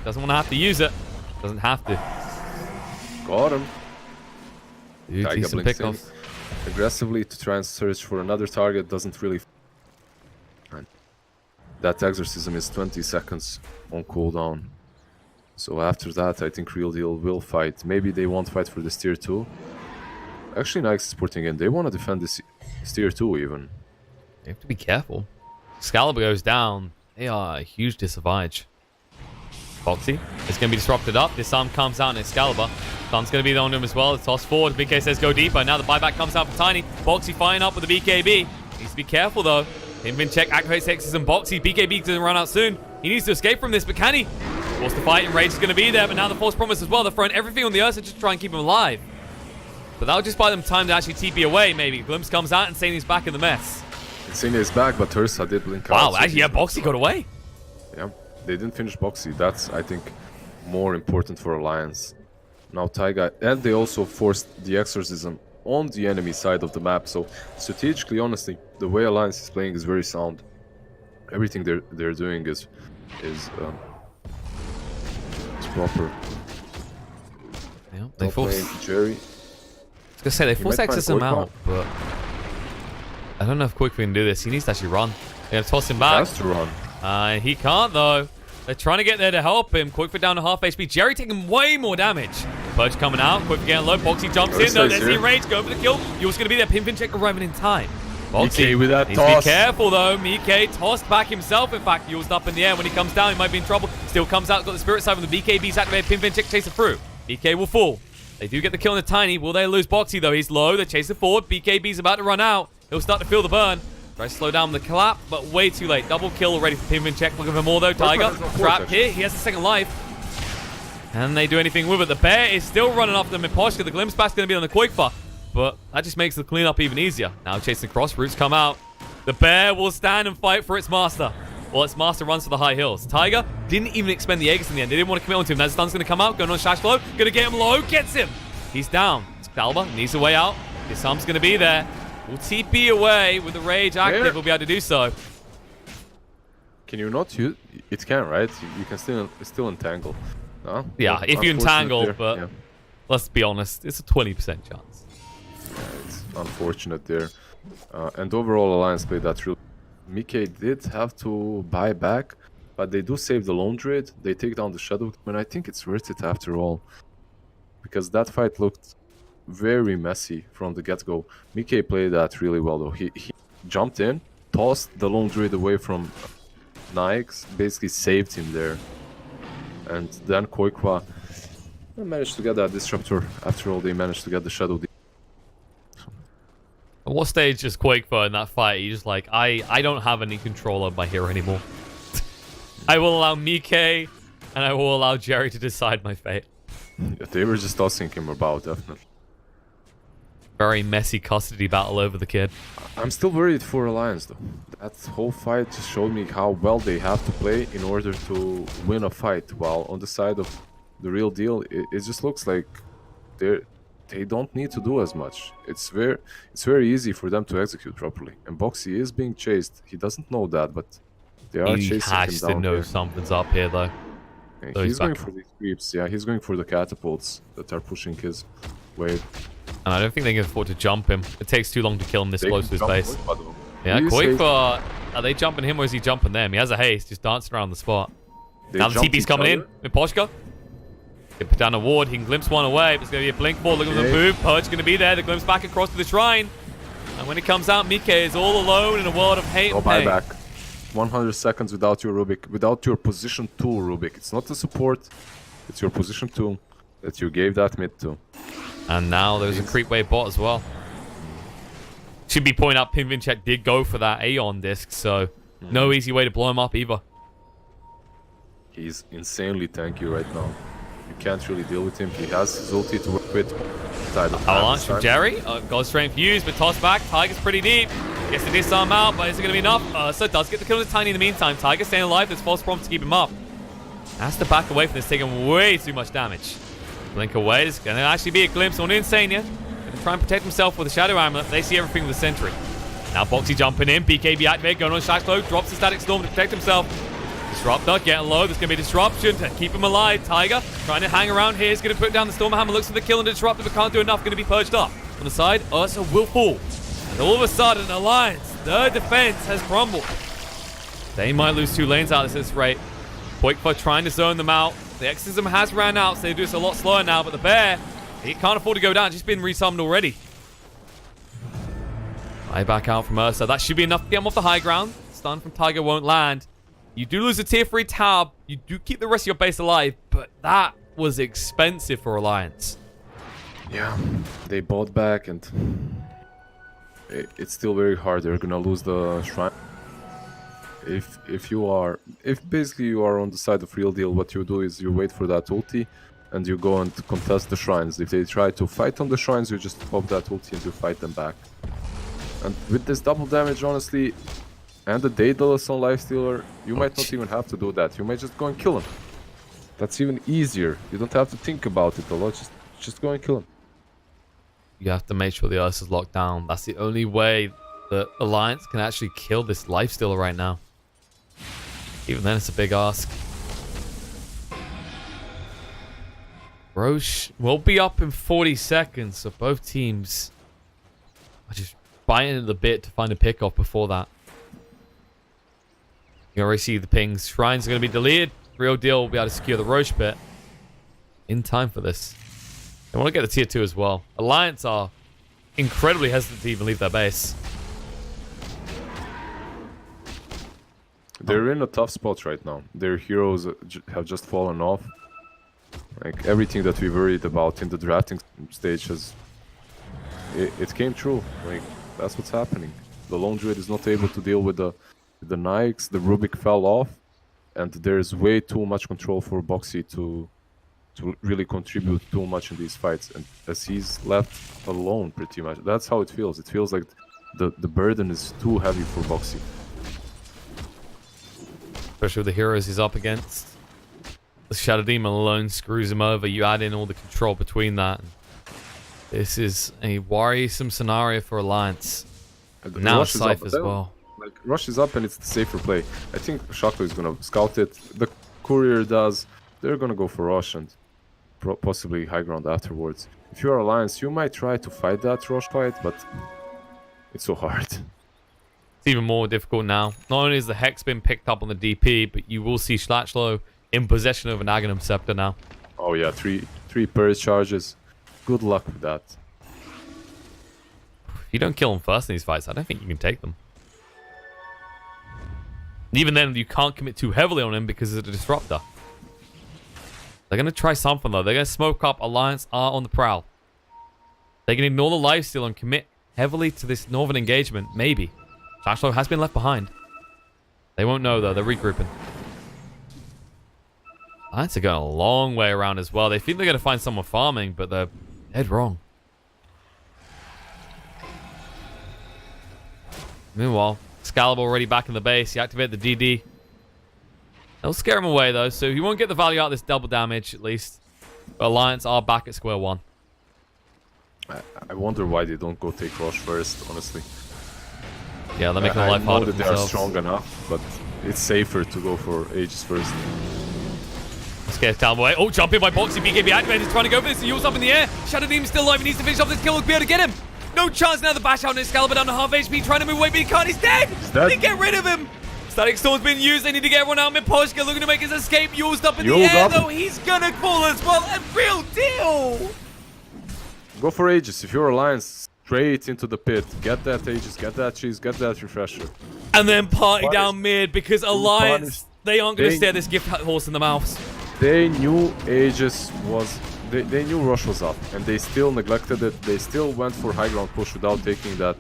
A: Doesn't want to have to use it. Doesn't have to.
B: Got him.
A: Dude, decent pickoffs.
B: Aggressively to try and search for another target doesn't really... That Exorcism is 20 seconds on cooldown. So after that, I think ReaL DeaL will fight. Maybe they won't fight for this tier 2. Actually, Nike's is putting in. They want to defend this tier 2 even.
A: You have to be careful. Excalibur goes down. They are a huge disadvantage. Boxy is going to be disrupted up. Disarm comes out and Excalibur. Sun's going to be on him as well. It's tossed forward. BK says go deeper. Now the buyback comes out for Tiny. Boxy firing up with the BKB. Needs to be careful though. Invincheck activates Hexes and Boxy. BKB doesn't run out soon. He needs to escape from this, but can he? Force the fight and Rage is going to be there, but now the False Promise as well. They're throwing everything on the earth to just try and keep him alive. But that'll just buy them time to actually TP away, maybe. Glimpse comes out and Insany's back in the mess.
B: Insane is back, but Ursa did blink out.
A: Wow,
B: so
A: actually, yeah, Boxy got away.
B: Yeah, they didn't finish Boxy. That's, I think, more important for Alliance. Now Taiga, and they also forced the Exorcism on the enemy side of the map. So strategically, honestly, the way Alliance is playing is very sound. Everything they're doing is proper.
A: Yeah, they force
B: Jerry.
A: I was gonna say they force access him out, but I don't know if Quick can do this. He needs to actually run. They're gonna toss him back.
B: He has to run.
A: He can't though. They're trying to get there to help him. Quickfoot down to half HP. Jerry taking way more damage. Purge coming out. Quickfoot getting low. Boxy jumps in. No, there's the Rage. Go for the kill. Yours gonna be there. Pinfincheck arriving in time. Boxy
B: with that
A: needs
B: toss.
A: to be careful though. Mike tossed back himself. In fact, used up in the air. When he comes down, he might be in trouble. Still comes out. Got the Spirit side from the BKB's activated. Pinfincheck chasing through. BK will fall. They do get the kill on the Tiny. Will they lose Boxy though? He's low. They're chasing forward. BKB's about to run out. He'll start to feel the burn. Try to slow down the clap, but way too late. Double kill already for Pinfincheck. Look at him all though. Tiger trapped here. He has a second life. Can they do anything with it? The Bear is still running after them in Poshka. The Glimpse Back's going to be on the Qualifier, but that just makes the cleanup even easier. Now chasing across. Roots come out. The Bear will stand and fight for its master. Well, its master runs for the high hills. Tiger didn't even expend the Aegis in the end. They didn't want to commit onto him. Now the stun's going to come out. Going on Shashlow. Going to get him low. Gets him. He's down. Excalibur needs a way out. His arm's going to be there. Will TP away with the Rage active. We'll be able to do so.
B: Can you not use it? Can, right? You can still entangle. No?
A: Yeah,
B: Well,
A: if you entangle,
B: there.
A: but
B: yeah.
A: Let's be honest, it's a 20% chance.
B: Yeah, it's unfortunate there. And overall, Alliance played that real. Mickey did have to buy back, but they do save the Lone Druid. They take down the Shadow, and I think it's worth it after all. Because that fight looked very messy from the get-go. Mickey played that really well though. He jumped in, tossed the Lone Druid away from Nikes, basically saved him there. And then Koikwa managed to get that Disruptor. After all, they managed to get the Shadow.
A: At what stage is Quakefoot in that fight? He's just like, I don't have any control of my hero anymore. I will allow Mike and I will allow Jerry to decide my fate.
B: Yeah, they were just tossing him about, definitely.
A: Very messy custody battle over the kid.
B: I'm still worried for Alliance though. That whole fight just showed me how well they have to play in order to win a fight. While on the side of the ReaL DeaL, it just looks like they don't need to do as much. It's very easy for them to execute properly. And Boxy is being chased. He doesn't know that, but they are chasing him down.
A: He has to know something's up here though.
B: Yeah,
A: So
B: he's going for these creeps. Yeah, he's going for the catapults that are pushing his wave.
A: And I don't think they can afford to jump him. It takes too long to kill him this close to his base. Yeah,
B: He is
A: Quakefoot, are they jumping him or is he jumping them? He has a haste, just dancing around the spot. Now the TP's coming in with Poshka. They put down a ward, he can glimpse one away, but it's going to be a blink ball. Look at the move. Purge going to be there. The glimpse back across to the shrine. And when it comes out, Mike is all alone in a world of hate and pain.
B: Buyback. 100 seconds without your Rubik, without your position 2 Rubik. It's not the support, it's your position 2 that you gave that mid to.
A: And now there's a creep wave bot as well. Should be pointing out Pinvincheck did go for that Aeon disc, so no easy way to blow him up either.
B: He's insanely tanky right now. You can't really deal with him. He has his ulti to work with.
A: Avalanche from Jerry. God Strength used, but tossed back. Tiger's pretty deep. Gets the disarm out, but is it going to be enough? So does get the kill on the Tiny in the meantime. Tiger staying alive. There's false prompt to keep him up. Has to back away from this, taking way too much damage. Blink away. There's going to actually be a glimpse on Insania. Going to try and protect himself with a Shadow Amulet. They see everything with the Sentry. Now Boxy jumping in. BKB activate. Going on Shash Low. Drops the Static Storm to protect himself. Disruptor getting low. There's going to be a disruption to keep him alive. Tiger trying to hang around here. He's going to put down the Storm Hammer. Looks for the kill and the Disruptor, but can't do enough. Going to be purged up. On the side, Ursa will fall. And all of a sudden, Alliance, their defense has crumbled. They might lose 2 lanes out at this rate. Quakefoot trying to zone them out. The exorcism has ran out, so they do this a lot slower now. But the bear, he can't afford to go down. Just been resummoned already. Eye back out from Ursa. That should be enough to get him off the high ground. Stun from Tiger won't land. You do lose a tier 3 tower. You do keep the rest of your base alive, but that was expensive for Alliance.
B: Yeah, they bought back, and it's still very hard. They're gonna lose the shrine. If basically you are on the side of real deal, what you do is you wait for that ulti, and you go and contest the shrines. If they try to fight on the shrines, you just pop that ulti and you fight them back. And with this double damage, honestly, and the Daedalus on Lifestealer, you might not even have to do that. You might just go and kill him. That's even easier. You don't have to think about it a lot. Just go and kill him.
A: You have to make sure the Ursa is locked down. That's the only way the Alliance can actually kill this Lifestealer right now. Even then, it's a big ask. Roche will be up in 40 seconds, so both teams are just biting at the bit to find a pick-off before that. You already see the pings. Shrines are going to be deleted. Real deal will be able to secure the Roche bit in time for this. They want to get the tier 2 as well. Alliance are incredibly hesitant to even leave their base.
B: They're in a tough spot right now. Their heroes have just fallen off. Like, everything that we worried about in the drafting stage it came true. Like, that's what's happening. The Lone Druid is not able to deal with the Nikes. The Rubik fell off, and there's way too much control for Boxy to really contribute too much in these fights. And as he's left alone, pretty much, that's how it feels. It feels like the burden is too heavy for Boxy.
A: Especially with the heroes he's up against. The Shadow Demon alone screws him over. You add in all the control between that. This is a worrisome scenario for Alliance. Now Scythe as well.
B: Like, Rush is up and it's the safer play. I think Shaco is gonna scout it. The Courier does. They're gonna go for Rush and possibly high ground afterwards. If you're Alliance, you might try to fight that Rush fight, but it's so hard.
A: It's even more difficult now. Not only is the Hex been picked up on the DP, but you will see Schlachlo in possession of an Aghanim Scepter now.
B: Oh yeah, three Purge charges. Good luck with that.
A: If you don't kill him first in these fights, I don't think you can take them. Even then, you can't commit too heavily on him because of the Disruptor. They're going to try something, though. They're going to smoke up. Alliance are on the prowl. They can ignore the lifesteal and commit heavily to this northern engagement. Maybe. Schlachlo has been left behind. They won't know, though. They're regrouping. Alliance are going a long way around as well. They think they're going to find someone farming, but they're dead wrong. Meanwhile, Excalibur already back in the base. He activated the DD. They'll scare him away, though, so he won't get the value out of this double damage, at least. But Alliance are back at square one.
B: I wonder why they don't go take Roche first, honestly.
A: Yeah, they're making their life harder for themselves.
B: They are strong enough, but it's safer to go for Aegis first.
A: Scares Excalibur away. Oh, jump in by Boxy. BKB activated. He's trying to go for this. He heals up in the air. Shadow Demon's still alive. He needs to finish off this kill to be able to get him. No chance now. The bash out and Excalibur down to half HP. Trying to move away, but he can't. He's dead. They get rid of him. Static Storm's been used. They need to get everyone out. Miposhka looking to make his escape. Used up in the air, though. He's gonna fall as well. A real deal.
B: Go for Aegis. If you're Alliance, straight into the pit. Get that Aegis. Get that cheese. Get that refresher.
A: And then party down mid because Alliance, they aren't going to stare this gift horse in the mouth.
B: They knew Aegis was... They knew Roche was up, and they still neglected it. They still went for high ground push without taking that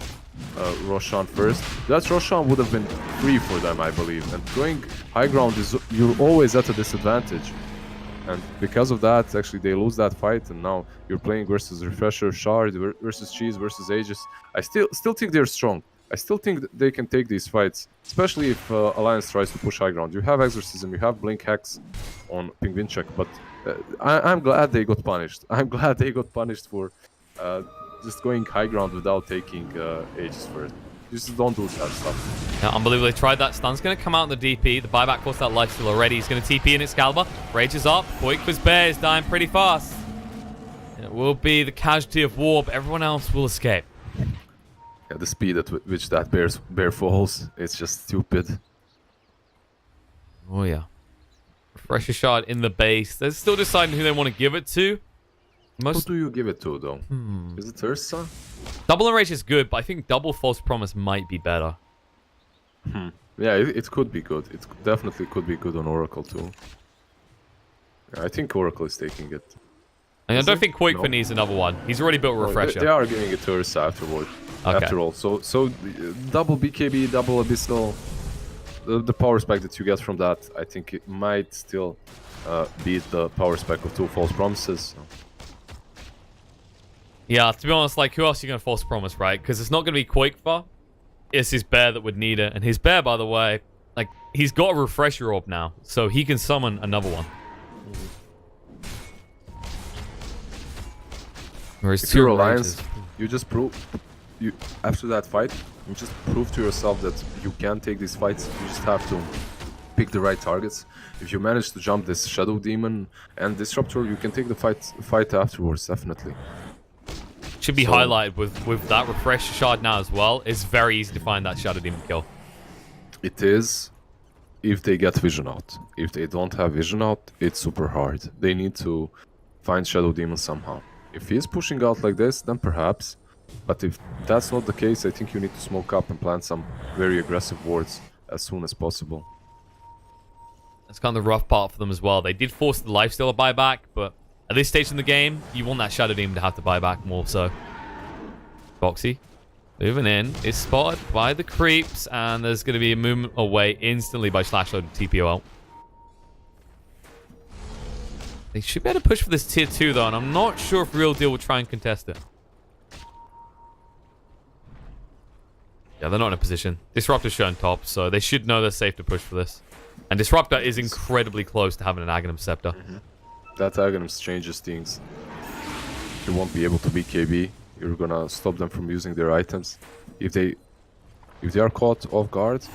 B: Roshan first. That Roshan would have been free for them, I believe. And going high ground is... You're always at a disadvantage. And because of that, actually, they lose that fight, and now you're playing versus Refresher, Shard, versus Cheese, versus Aegis. I still think they're strong. I still think that they can take these fights, especially if Alliance tries to push high ground. You have Exorcism, you have Blink Hex on Pingvinchek, but I'm glad they got punished. I'm glad they got punished for just going high ground without taking Aegis first. Just don't do that stuff.
A: Yeah, unbelievable. They tried that. Stun's going to come out in the DP. The buyback cost that lifesteal already. He's going to TP in Excalibur. Rage is up. Boykva's bear is dying pretty fast. It will be the casualty of war, but everyone else will escape.
B: Yeah, the speed at which that bear falls, it's just stupid.
A: Oh, yeah. Pressure shot in the base. They're still deciding who they want to give it to.
B: Who do you give it to, though? Is it Ursa?
A: Double enrage is good, but I think double false promise might be better.
B: Yeah, it could be good. It definitely could be good on Oracle, too. Yeah, I think Oracle is taking it.
A: And I don't think Qualifier needs another one. He's already built a refresher.
B: They are giving it to Ursa afterward.
A: Okay.
B: After all. So double BKB, double Abyssal, the power spec that you get from that, I think it might still beat the power spec of 2 false promises. So.
A: Yeah, to be honest, like, who else are you going to false promise, right? Because it's not going to be Qualifier. It's his bear that would need it. And his bear, by the way, like, he's got a refresher orb now. So he can summon another one.
B: If you're Alliance, you just prove... after that fight, you just prove to yourself that you can take these fights. You just have to pick the right targets. If you manage to jump this Shadow Demon and Disruptor, you can take the fight afterwards, definitely.
A: Should be highlighted with that refresher shard now as well. It's very easy to find that Shadow Demon kill.
B: It is, if they get Vision out. If they don't have Vision out, it's super hard. They need to find Shadow Demon somehow. If he is pushing out like this, then perhaps. But if that's not the case, I think you need to smoke up and plant some very aggressive wards as soon as possible.
A: That's kind of the rough part for them as well. They did force the lifestealer buyback, but at this stage in the game, you want that Shadow Demon to have to buy back more so. Boxy moving in is spotted by the creeps, and there's going to be a movement away instantly by Slashload TPO out. They should be able to push for this tier 2 though, and I'm not sure if ReaL DeaL will try and contest it. Yeah, they're not in a position. Disruptor's shown top, so they should know they're safe to push for this. And Disruptor is incredibly close to having an Aghanim Scepter.
B: That Aghanim changes things. You won't be able to BKB. You're gonna stop them from using their items. If they are caught off guard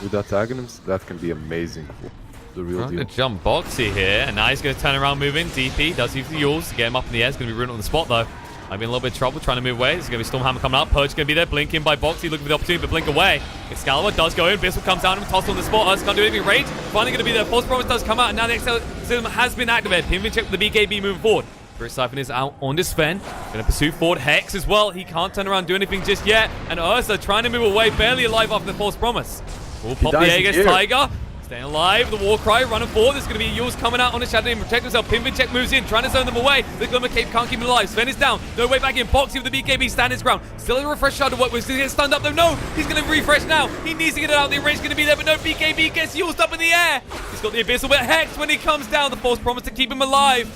B: with that Aghanims, that can be amazing for the ReaL DeaL.
A: Gonna jump Boxy here, and now he's gonna turn around, move in. DP does use the Yules to get him up in the air. It's gonna be ruined on the spot though. Might be in a little bit of trouble trying to move away. There's going to be Stormhammer coming up. Purge going to be there. Blink in by Boxy. Looking for the opportunity, but blink away. Excalibur does go in. Bissell comes down and tossed on the spot. Us can't do anything. Rage finally going to be there. False Promise does come out, and now the Excalibur has been activated. Pinwin check with the BKB moving forward. Chris Siphon is out on this Sven. Going to pursue forward. Hex as well. He can't turn around and do anything just yet. And Ursa trying to move away. Barely alive after the False Promise. Will pop the Aegis Tiger. Staying alive, the Warcry running forward. There's going to be Yules coming out on the Shadow Demon. Protect himself. Pinwin moves in, trying to zone them away. The Glimmer Cape can't keep him alive. Sven is down. No way back in. Boxy with the BKB standing his ground. Still a refresh shot to work with. He's going to get stunned up though. No, he's going to refresh now. He needs to get it out. The range is going to be there, but no, BKB gets Yules up in the air. He's got the Abyssal, but Hex when he comes down. The False Promise to keep him alive.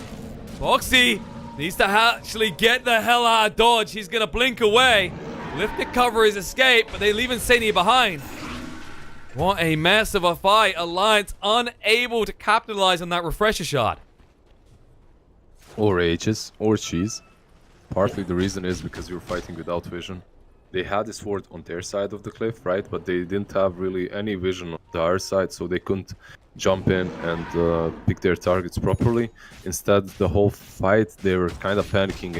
A: Boxy needs to actually get the hell out of dodge. He's going to blink away. Lift the cover his escape, but they leave Insania behind. What a mess of a fight. Alliance unable to capitalize on that refresher shot.
B: Or Aegis, or Cheese. Partly the reason is because you're fighting without vision. They had this ward on their side of the cliff, right? But they didn't have really any vision on the other side, so they couldn't jump in and pick their targets properly. Instead, the whole fight, they were kind of panicking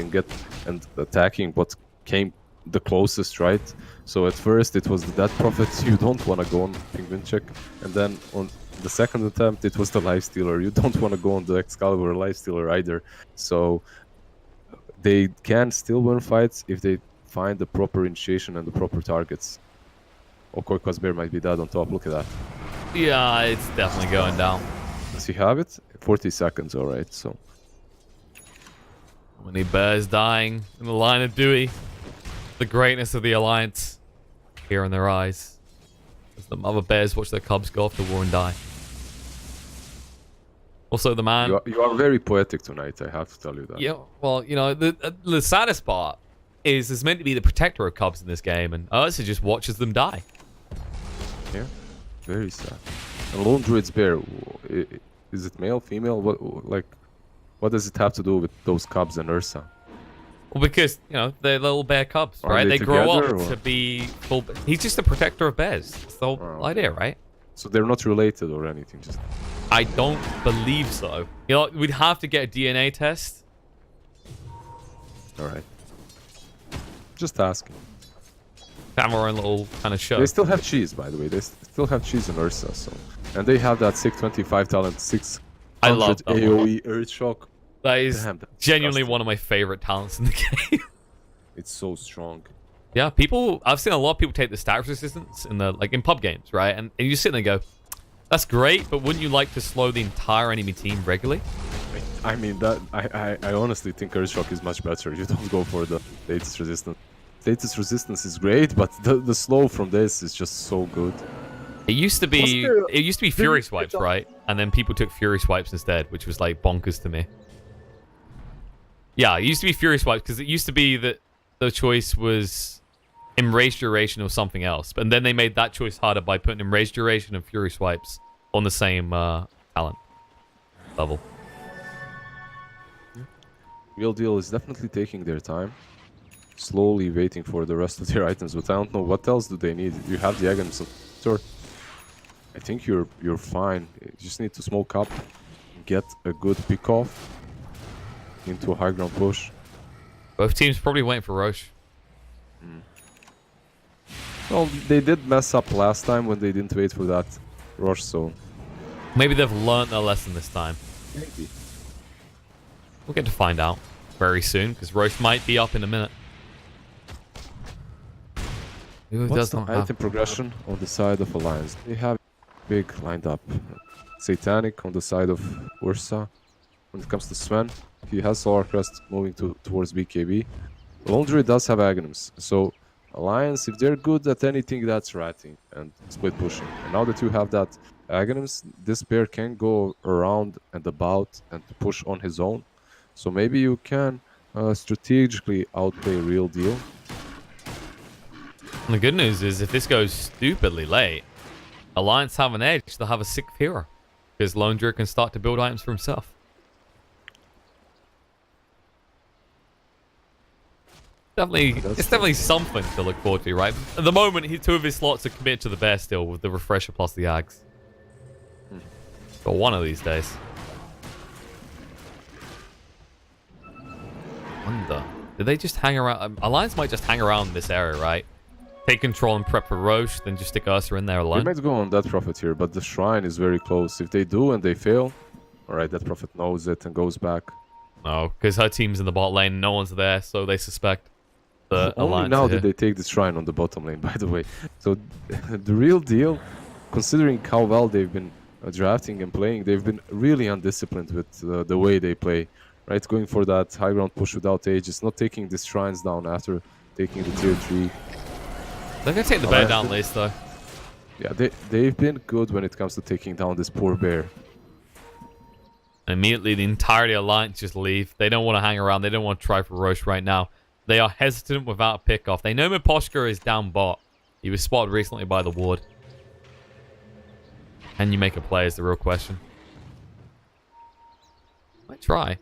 B: and attacking what came the closest, right? So at first it was the Death Prophet, you don't want to go on Penguin check, and then on the second attempt it was the Lifestealer, you don't want to go on the Excalibur Lifestealer either. So they can still win fights if they find the proper initiation and the proper targets. Okoyka's Bear might be dead on top, look at that.
A: Yeah, it's definitely going down.
B: Does he have it? 40 seconds, alright, so.
A: Many bears dying in the line of Dewey. The greatness of the Alliance here in their eyes. As the mother bears watch their cubs go off to war and die. Also, the man...
B: You are very poetic tonight, I have to tell you that.
A: Yeah, well, you know, the saddest part is there's meant to be the protector of cubs in this game, and Ursa just watches them die.
B: Yeah, very sad. And Lone Druid's Bear, is it male, female? What does it have to do with those cubs and Ursa?
A: Well, because, you know, they're little bear cubs, right? They grow up to be full... He's just a protector of bears. That's the whole idea, right?
B: So they're not related or anything, just...
A: I don't believe so. You know, we'd have to get a DNA test.
B: Alright. Just asking.
A: Have our own little kind of show.
B: They still have cheese, by the way. They still have cheese in Ursa, so And they have that 625 talent, 600
A: I love that
B: AoE Earth Shock.
A: That is
B: Damn, that's
A: genuinely
B: disgusting.
A: one of my favorite talents in the game.
B: It's so strong.
A: Yeah, I've seen a lot of people take the status resistance in the in pub games, right? And you sit there and go, that's great, but wouldn't you like to slow the entire enemy team regularly?
B: I mean, that I honestly think Earth Shock is much better. You don't go for the status resistance. Status resistance is great, but the slow from this is just so good.
A: It used to be Fury Swipes, right? And then people took Fury Swipes instead, which was like bonkers to me. Yeah, it used to be Fury Swipes because it used to be that the choice was Enraged Duration or something else. And then they made that choice harder by putting Enraged Duration and Fury Swipes on the same talent level.
B: Real Deal is definitely taking their time, slowly waiting for the rest of their items, but I don't know what else do they need. You have the items, sure. I think you're fine. You just need to smoke up, get a good pick off into a high ground push.
A: Both teams probably waiting for Roche.
B: Well, they did mess up last time when they didn't wait for that rush, so
A: Maybe they've learned their lesson this time.
B: maybe.
A: We'll get to find out very soon, because Roche might be up in a minute. Who
B: What's
A: does
B: the
A: not have...
B: item progression on the side of Alliance? They have big lined up. Satanic on the side of Ursa. When it comes to Sven, he has Solar Crest moving towards BKB. Laundry does have Aghanims, so Alliance, if they're good at anything, that's ratting and split pushing. And now that you have that Aghanims, this pair can go around and about and push on his own. So maybe you can strategically outplay Real Deal.
A: And the good news is, if this goes stupidly late, Alliance have an edge. They'll have a 6th hero, because Lone Druid can start to build items for himself. It's definitely something to look forward to, right? At the moment, two of his slots are committed to the bear still, with the Refresher plus the Ags. But one of these days. Wonder. Did they just hang around? Alliance might just hang around this area, right? Take control and prep for Roche, then just stick Ursa in there alone.
B: They might go on that Prophet here, but the Shrine is very close. If they do and they fail, alright, that Prophet knows it and goes back.
A: No, because her team's in the bot lane, no one's there, so they suspect the
B: Only
A: Alliance
B: now
A: are
B: did
A: here.
B: they take the Shrine on the bottom lane, by the way. So the Real Deal, considering how well they've been drafting and playing, they've been really undisciplined with the way they play. Right, going for that high ground push without Aegis, not taking the Shrines down after taking the tier 3.
A: They're going to take the bear down list, though.
B: Yeah, they've been good when it comes to taking down this poor bear.
A: Immediately, the entirety of Alliance just leave. They don't want to hang around. They don't want to try for Roche right now. They are hesitant without a pick-off. They know Miposhka is down bot. He was spotted recently by the ward. Can you make a play is the real question. Might try.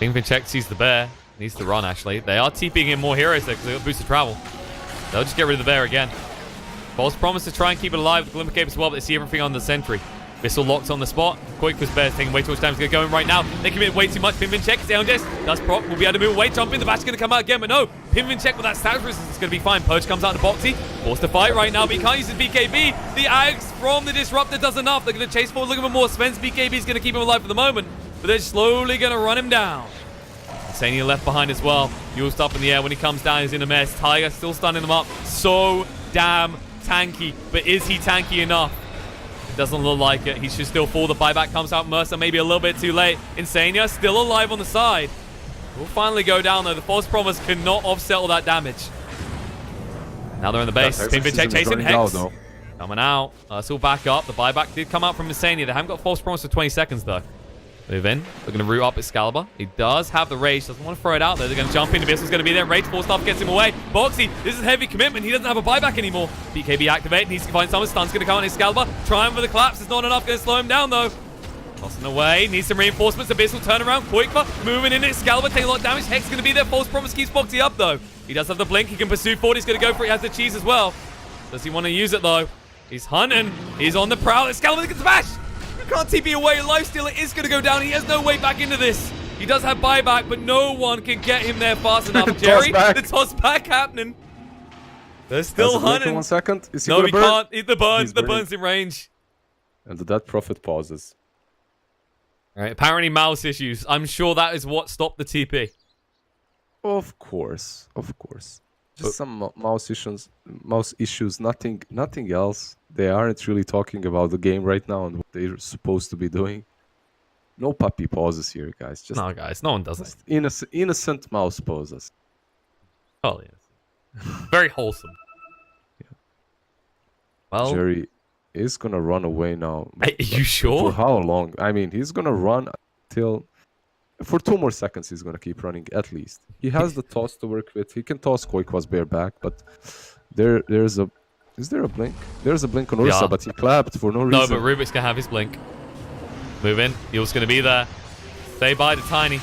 A: Pinvinchek sees the bear. Needs to run, actually. They are TPing in more heroes there because they got boosted travel. They'll just get rid of the bear again. False promise to try and keep it alive with Glimmer Cape as well, but they see everything on the sentry. Bissell locked on the spot. Quick for Bear's taking way too much time to get going right now. They commit way too much. Pinvinchek is down this. Does prop. Will be able to move away. Jump in. The bash is going to come out again, but no. Pinvinchek with that status resistance is going to be fine. Purge comes out to Boxy. Forced to fight right now, but he can't use his BKB. The Ags from the Disruptor does enough. They're going to chase forward, looking for more. Sven's BKB is going to keep him alive for the moment, but they're slowly going to run him down. Sania left behind as well. Yule's up in the air. When he comes down, he's in a mess. Tiger still stunning them up. So damn tanky. But is he tanky enough? It doesn't look like it. He should still fall. The buyback comes out. Mercer maybe a little bit too late. Insania still alive on the side. Will finally go down though. The false promise cannot offset all that damage. Now they're in the base. Pinvinchek chasing Hex. Coming out. Still back up. The buyback did come out from Insania. They haven't got false promise for 20 seconds though. Move in. They're going to root up Excalibur. He does have the Rage. Doesn't want to throw it out there. They're going to jump in. Bissell's going to be there. Rage force stuff gets him away. Boxy, this is heavy commitment. He doesn't have a buyback anymore. BKB activate. Needs to find someone. Stun's going to come on Excalibur. Trying for the collapse. It's not enough. Going to slow him down though. Tossing away. Needs some reinforcements. Abyssal turn around. Quickler. Moving in. Excalibur taking a lot of damage. Hex going to be there. False promise keeps Boxy up though. He does have the blink. He can pursue forward. He's going to go for it. He has the cheese as well. Does he want to use it though? He's hunting. He's on the prowl. Excalibur gets smash. Can't TP away. Lifestealer is going to go down. He has no way back into this. He does have buyback, but no one can get him there fast enough. Jerry, the toss back happening. They're still hunting.
B: 1 second. Is he
A: no, he
B: burn?
A: can't. The burn.
B: He's
A: The
B: burning.
A: burn's in range.
B: And that Prophet pauses.
A: All right, apparently mouse issues. I'm sure that is what stopped the TP.
B: Of course, of course. Just some mouse issues, nothing else. They aren't really talking about the game right now and what they're supposed to be doing. No puppy pauses here, guys. Just
A: No, guys, no one does it.
B: Innocent mouse pauses.
A: Oh, yes. Very wholesome.
B: Yeah.
A: Well,
B: Jerry is gonna run away now.
A: are you sure?
B: For how long? I mean, he's gonna run till for 2 more seconds. He's gonna keep running at least. He has the toss to work with. He can toss Koikwa's bear back, but there's a. Is there a blink? There's a blink on Ursa,
A: Yeah.
B: but he clapped for no reason.
A: No, but Rubik's gonna have his blink. Move in. Heel's gonna be there. Say bye to Tiny.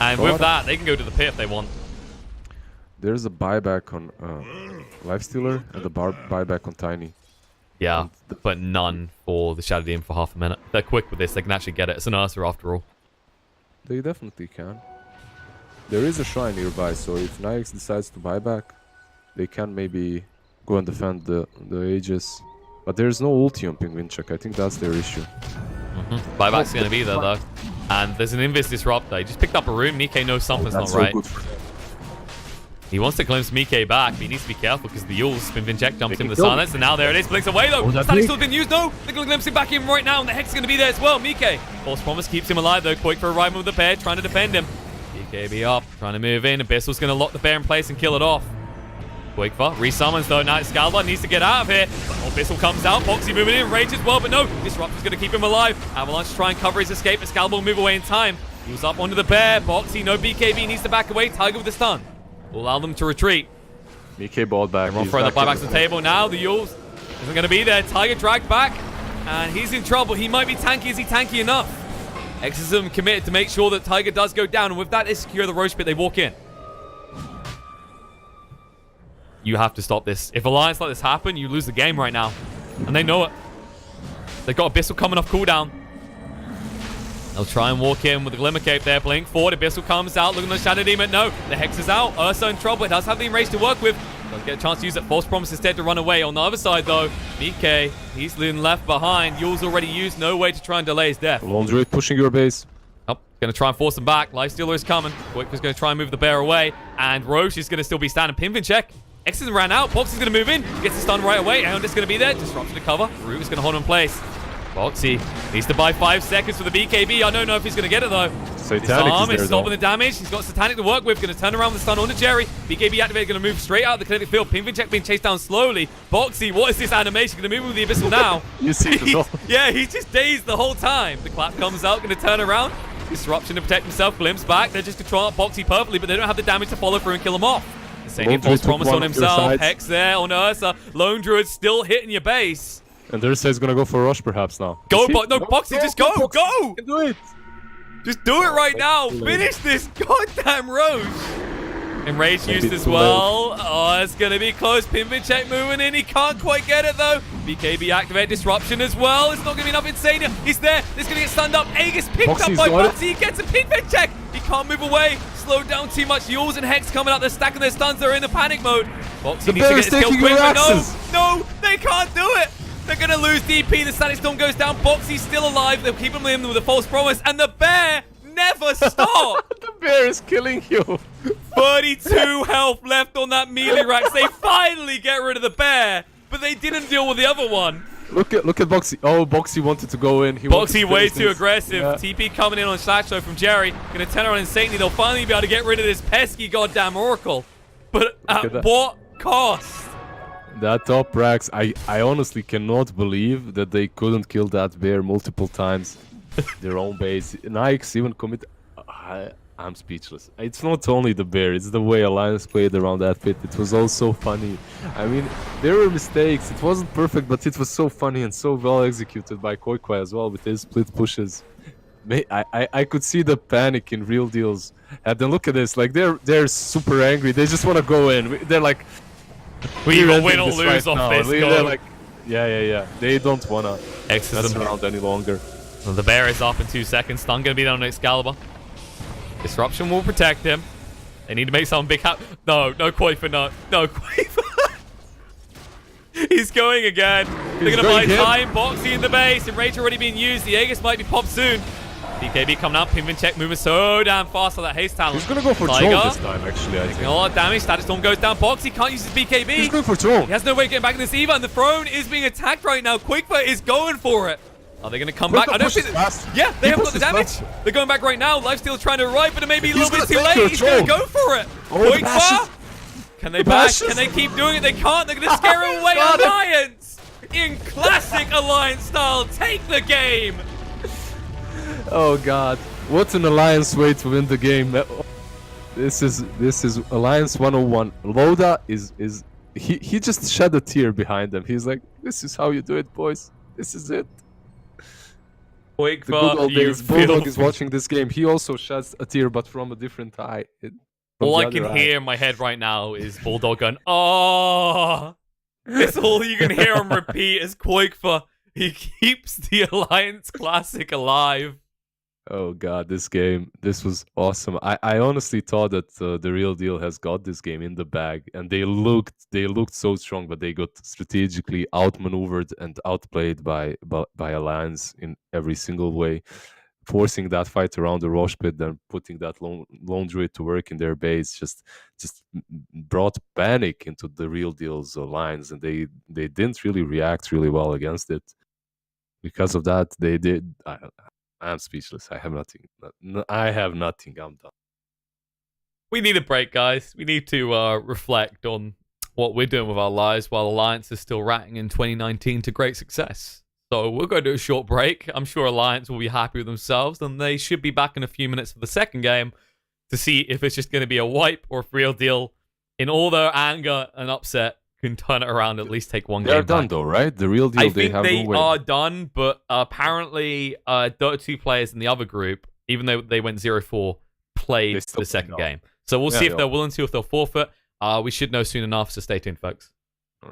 A: And with that, they can go to the pit if they want.
B: There's a buyback on Lifestealer and a buyback on Tiny.
A: Yeah, but none for the Shadow Demon for half a minute. They're quick with this. They can actually get it. It's an Ursa after all.
B: They definitely can. There is a shrine nearby, so if Nyx decides to buy back, they can maybe go and defend the Aegis. But there's no ulti on Penguin Check. I think that's their issue.
A: Buyback's going to be there, though. And there's an Invis Disruptor. He just picked up a room. Mike knows something's not
B: That's so
A: right.
B: good for them.
A: He wants to glimpse Mike back, but he needs to be careful because the Yule's Spin Check jumps
B: They
A: into the
B: can kill
A: silence. And now there it is. Blinks away, though.
B: Oh, that
A: Stanley
B: blink.
A: still been used. No, they're going to glimpse him back in right now. And the Hex is going to be there as well. Mike. False Promise keeps him alive, though. Quick for a ride with the bear, trying to defend him. BKB up, trying to move in. Abyssal's going to lock the bear in place and kill it off. Quakefa resummons though. Now Excalibur needs to get out of here. But Abyssal comes out. Boxy moving in. Rage as well. But no. Disruptor's going to keep him alive. Avalanche to try and cover his escape. Excalibur will move away in time. He was up onto the bear. Boxy, no BKB. Needs to back away. Tiger with the stun. Will allow them to retreat.
B: Mike balled back.
A: Everyone
B: He's
A: throwing the
B: back
A: buybacks to the table. Now the Yules isn't going to be there. Tiger dragged back. And he's in trouble. He might be tanky. Is he tanky enough? Exorcism committed to make sure that Tiger does go down. And with that, they secure the Roche pit. They walk in. You have to stop this. If Alliance let this happen, you lose the game right now. And they know it. They've got Abyssal coming off cooldown. They'll try and walk in with the Glimmer Cape there. Blink forward. Abyssal comes out. Looking at the Shadow Demon. No. The Hex is out. Ursa in trouble. It does have the Enrage to work with. Doesn't get a chance to use that False Promise instead to run away. On the other side, though, Mike, he's been left behind. Yule's already used. No way to try and delay his death.
B: Lone Druid pushing your base.
A: Oh, going to try and force him back. Lifestealer is coming. Quick is going to try and move the bear away. And Roche is going to still be standing. Pinvin check. Exorcism ran out. Boxy's going to move in. Gets the stun right away. And it's going to be there. Disruption to cover. Root is going to hold him in place. Boxy needs to buy 5 seconds for the BKB. I don't know if he's going to get it, though.
B: Satanic
A: Is stopping the damage. He's got Satanic to work with. Going to turn around the stun onto Jerry. BKB activated. Going to move straight out of the kinetic field. Pinvin check being chased down slowly. Boxy, what is this animation? Going to move with the Abyssal now.
B: You see the dog.
A: Yeah, he's just dazed the whole time. The clap comes out. Going to turn around. Disruption to protect himself. Glimpse back. They're just controlling Boxy perfectly, but they don't have the damage to follow through and kill him off. Same False Promise on himself. Hex there on Ursa. Lone Druid still hitting your base.
B: And Ursa is gonna go for Rush perhaps now.
A: Go, no, Boxy, just go, go!
B: You can do it!
A: Just do it right now. Finish this goddamn Roche. Enrage used as well. Oh, it's gonna be close. Pinvin check moving in. He can't quite get it though. BKB activate disruption as well. It's not gonna be enough Insania. He's there. He's gonna get stunned up. Aegis picked up by Boxy. He gets a Pinvin check. He can't move away. Slowed down too much. Yules and Hex coming out. They're stacking their stuns. They're in the panic mode. Boxy needs to get his kill quick, but no, they can't do it. They're going to lose DP. The Static Storm goes down. Boxy's still alive. They'll keep him in with a False Promise. And the bear never stopped.
B: The bear is killing you.
A: 32 health left on that melee rack. They finally get rid of the bear, but they didn't deal with the other one.
B: Look at Boxy. Oh, Boxy wanted to go in.
A: Boxy way too aggressive. Yeah. TP coming in on Slash though from Jerry. Going to turn around insanely. They'll finally be able to get rid of this pesky goddamn Oracle. But at what cost?
B: That top racks, I honestly cannot believe that they couldn't kill that bear multiple times. Their own base. Nyx even commit. I'm speechless. It's not only the bear, it's the way Alliance played around that pit. It was all so funny. I mean, there were mistakes. It wasn't perfect, but it was so funny and so well executed by Koikwa as well with his split pushes. I could see the panic in ReaL deals. And then look at this, like they're super angry. They just want to go in. They're like,
A: we either win or lose off this.
B: They're like, yeah. They don't wanna mess around any longer.
A: Well, the bear is up in 2 seconds. Stun gonna be down on Excalibur. Disruption will protect him. They need to make some big No Quafer, no Quafer. He's going again. They're going to buy time. Boxy in the base. And Rage already being used. The Aegis might be popped soon. BKB coming up. Pingvin check moving so damn fast on that haste talent.
B: He's going to go for drone this time, actually, I think.
A: A lot of damage. Static Storm goes down. Boxy can't use his BKB.
B: He's going for drone.
A: He has no way of getting back in this Eva. And the throne is being attacked right now. Quickfire is going for it. Are they going to come back? I don't think. Yeah, they haven't got the damage. They're going back right now. Lifesteal's trying to arrive, but it may be a little bit too late. He's going to go for it. Quickfire. Can they back? Can they keep doing it? They can't. They're going to scare away Alliance in classic Alliance style. Take the game.
B: Oh God! What an Alliance way to win the game. This is Alliance 101. Loda is he just shed a tear behind them. He's like, this is how you do it, boys. This is it. The good old days. Bulldog is watching this game. He also sheds a tear, but from a different eye.
A: All I can hear in my head right now is Bulldog going, oh. It's all you can hear on repeat is Qualifier. He keeps the Alliance Classic alive.
B: Oh God, this game, this was awesome. I honestly thought that the real deal has got this game in the bag, and they looked so strong, but they got strategically outmaneuvered and outplayed by Alliance in every single way, forcing that fight around the Roche pit, then putting that lone druid to work in their base, just brought panic into the real deal's lines, and they didn't really react really well against it. Because of that, they did. I'm speechless. I have nothing. I'm done.
A: We need a break, guys. We need to reflect on what we're doing with our lives while Alliance is still ratting in 2019 to great success. So we'll go to a short break. I'm sure Alliance will be happy with themselves, and they should be back in a few minutes for the second game to see if it's just going to be a wipe or if ReaL deal, in all their anger and upset, can turn it around, at least take one game.
B: They're done though, right? The real deal.
A: I think they are done, but apparently Dota 2 players in the other group, even though they went 0-4, played the second game. So we'll see if they're willing to, if they'll forfeit. We should know soon enough, so stay tuned, folks.